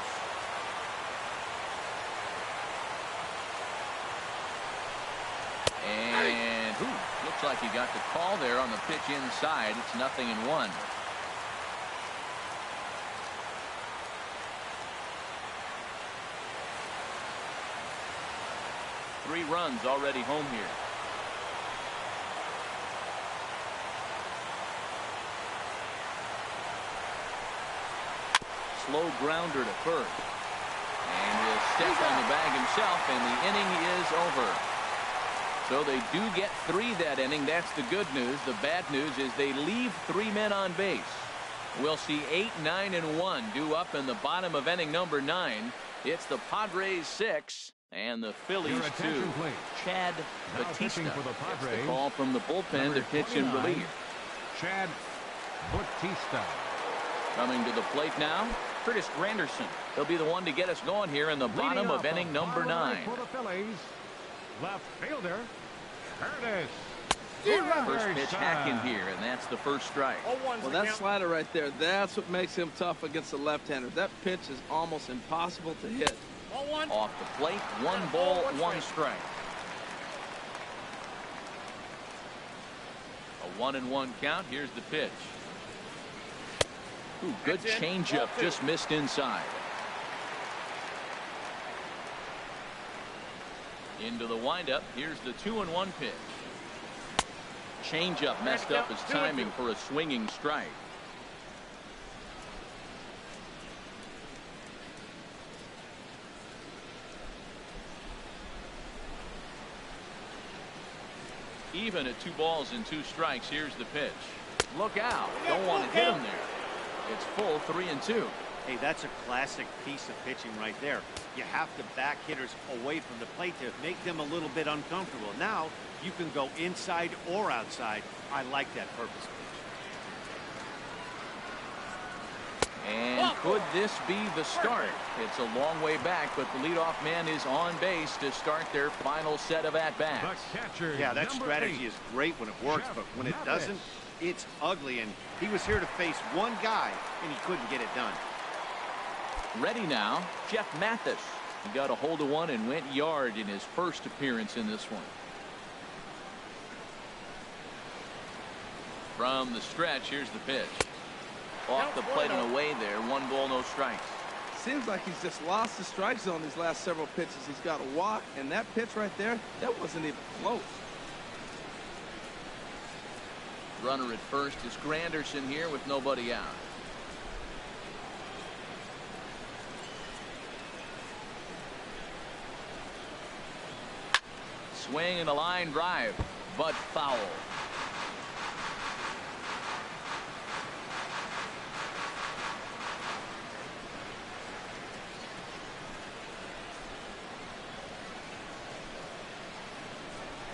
And looks like he got the call there on the pitch inside. It's 0-1. Three runs already home here. Slow grounder to first. And he'll step on the bag himself, and the inning is over. So they do get 3 that inning. That's the good news. The bad news is they leave 3 men on base. We'll see 8, 9, and 1 due up in the bottom of inning number 9. It's the Padres 6 and the Phillies 2. Chad Batista gets the call from the bullpen to pitch in relief. Chad Batista. Coming to the plate now, Curtis Granderson. He'll be the one to get us going here in the bottom of inning number 9. For the Phillies, left fielder Curtis. First pitch hacking here, and that's the first strike. Well, that slider right there, that's what makes him tough against the left-hander. That pitch is almost impossible to hit. Off the plate, 1 ball, 1 strike. A 1-1 count. Here's the pitch. Ooh, good changeup, just missed inside. Into the windup. Here's the 2-1 pitch. Changeup messed up his timing for a swinging strike. Even at 2 balls and 2 strikes. Here's the pitch. Look out. Don't want to hit him there. It's full 3-2. Hey, that's a classic piece of pitching right there. You have to back hitters away from the plate to make them a little bit uncomfortable. Now you can go inside or outside. I like that purpose pitch. And could this be the start? It's a long way back, but the leadoff man is on base to start their final set of at-bats. Yeah, that strategy is great when it works, but when it doesn't, it's ugly. And he was here to face one guy, and he couldn't get it done. Ready now, Jeff Mathis. He got a hold of one and went yard in his first appearance in this one. From the stretch, here's the pitch. Off the plate and away there. 1 ball, no strikes. Seems like he's just lost the strike zone these last several pitches. He's got a walk, and that pitch right there, that wasn't even close. Runner at first is Granderson here with nobody out. Swing and a line drive, but foul.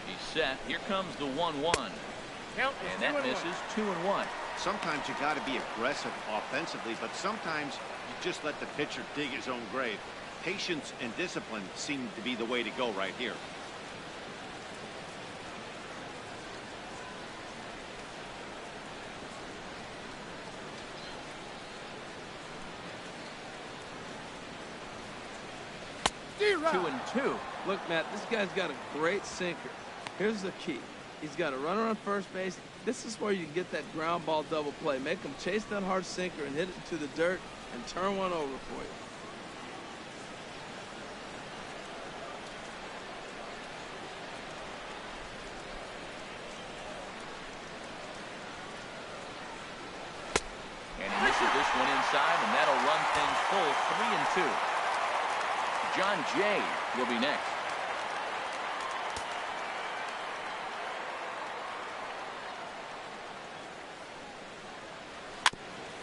He's set. Here comes the 1-1. And that misses. 2-1. Sometimes you got to be aggressive offensively, but sometimes you just let the pitcher dig his own grave. Patience and discipline seem to be the way to go right here. Two and two. Look, Matt, this guy's got a great sinker. Here's the key. He's got a runner on first base. This is where you get that ground ball double play. Make him chase that hard sinker and hit it into the dirt and turn one over for you. And he misses this one inside, and that'll run things full. 3-2. John Jay will be next.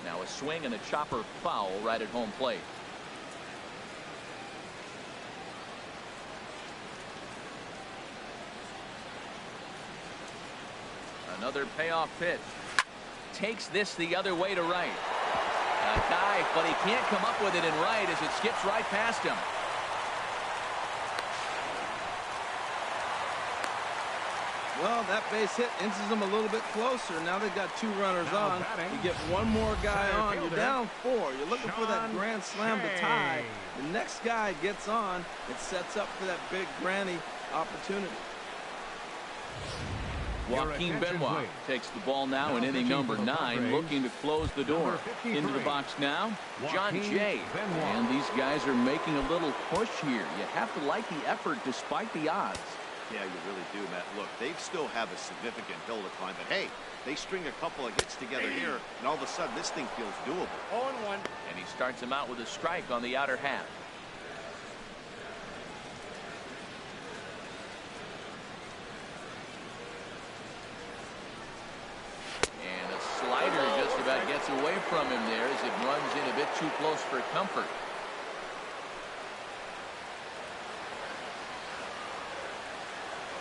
Now a swing and a chopper foul right at home plate. Another payoff pitch. Takes this the other way to right. A dive, but he can't come up with it in right as it skips right past him. Well, that base hit inches them a little bit closer. Now they've got 2 runners on. You get one more guy on. You're down 4. You're looking for that grand slam to tie. The next guy gets on. It sets up for that big granny opportunity. Joaquin Benoit takes the ball now in inning number 9, looking to close the door. Into the box now, John Jay. And these guys are making a little push here. You have to like the effort despite the odds. Yeah, you really do, Matt. Look, they still have a significant hill to climb, but hey, they string a couple of hits together here, and all of a sudden this thing feels doable. 0-1. And he starts him out with a strike on the outer half. And a slider just about gets away from him there as it runs in a bit too close for comfort.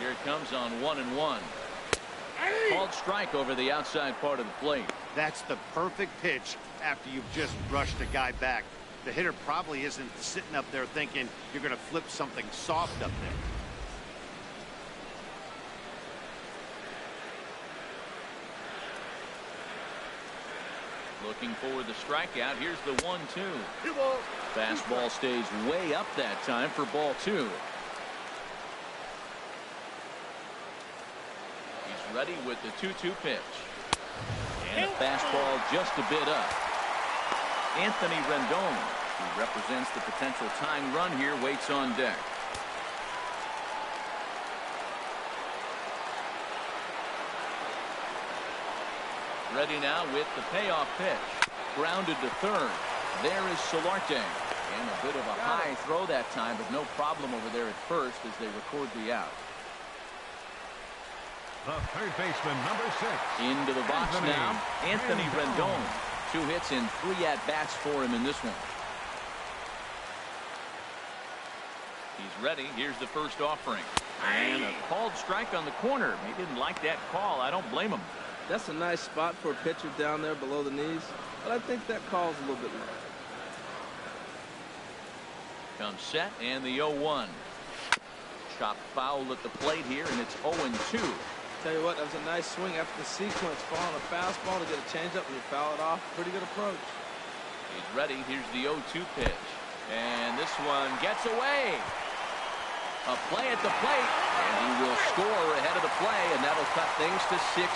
Here it comes on 1-1. Called strike over the outside part of the plate. That's the perfect pitch after you've just brushed a guy back. The hitter probably isn't sitting up there thinking you're going to flip something soft up there. Looking for the strikeout. Here's the 1-2. Fastball stays way up that time for ball 2. Ready with the 2-2 pitch. And a fastball just a bit up. Anthony Rendon, who represents the potential tying run here, waits on deck. Ready now with the payoff pitch. Grounded to third. There is Solarte. And a bit of a high throw that time, but no problem over there at first as they record the out. The third baseman, number 6. Into the box now, Anthony Rendon. 2 hits and 3 at-bats for him in this one. He's ready. Here's the first offering. And a called strike on the corner. He didn't like that call. I don't blame him. That's a nice spot for a pitcher down there below the knees, but I think that call's a little bit low. Comes set and the 0-1. Chopped foul at the plate here, and it's 0-2. Tell you what, that was a nice swing after the sequence. Following a fastball to get a changeup and you foul it off. Pretty good approach. He's ready. Here's the 0-2 pitch. And this one gets away. A play at the plate, and he will score ahead of the play, and that'll cut things to 6-3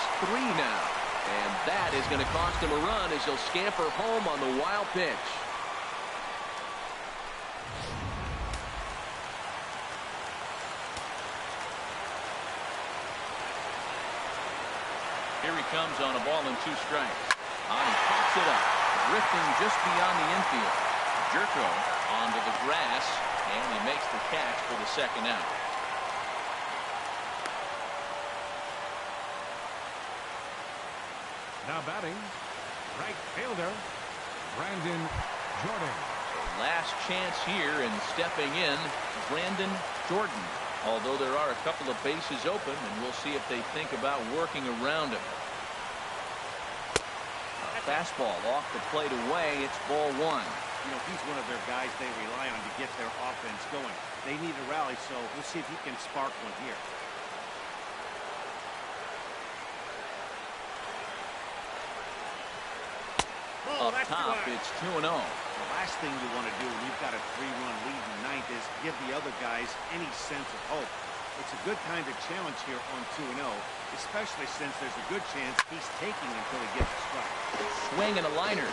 now. And that is going to cost him a run as he'll scamper home on the wild pitch. Here he comes on a ball and 2 strikes. He pops it up, drifting just beyond the infield. Jerko onto the grass, and he makes the catch for the second out. Now batting, right fielder, Brandon Jordan. So last chance here, and stepping in, Brandon Jordan. Although there are a couple of bases open, and we'll see if they think about working around him. A fastball off the plate away. It's ball 1. You know, he's one of their guys they rely on to get their offense going. They need a rally, so we'll see if he can spark one here. Up top, it's 2-0. The last thing you want to do when you've got a 3-run lead in the 9th is give the other guys any sense of hope. It's a good time to challenge here on 2-0, especially since there's a good chance he's taking until he gets a strike. Swing and a liner.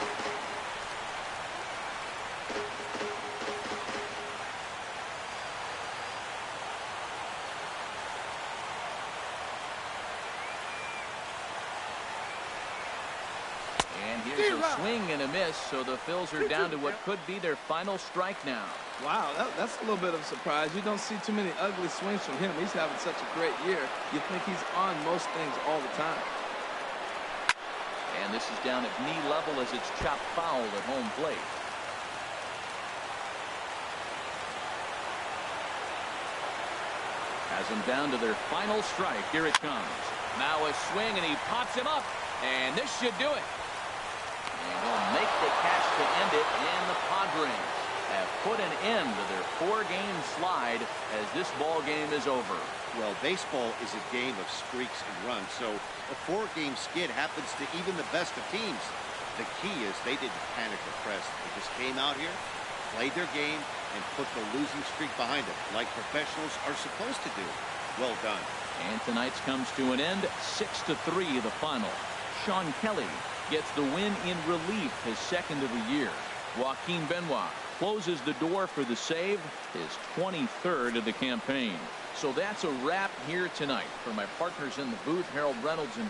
Here's a swing and a miss, so the Phils are down to what could be their final strike now. Wow, that's a little bit of a surprise. You don't see too many ugly swings from him. He's having such a great year. You think he's on most things all the time. And this is down at knee level as it's chopped foul at home plate. Has them down to their final strike. Here it comes. Now a swing, and he pops him up. And this should do it. And he'll make the catch to end it, and the Padres have put an end to their 4-game slide as this ball game is over. Well, baseball is a game of streaks and runs, so a 4-game skid happens to even the best of teams. The key is they didn't panic or press. They just came out here, played their game, and put the losing streak behind them, like professionals are supposed to do. Well done. And tonight's comes to an end, 6-3 the final. Sean Kelly gets the win in relief, his 2nd of the year. Joaquin Benoit closes the door for the save, his 23rd of the campaign. So that's a wrap here tonight. For my partners in the booth, Harold Reynolds and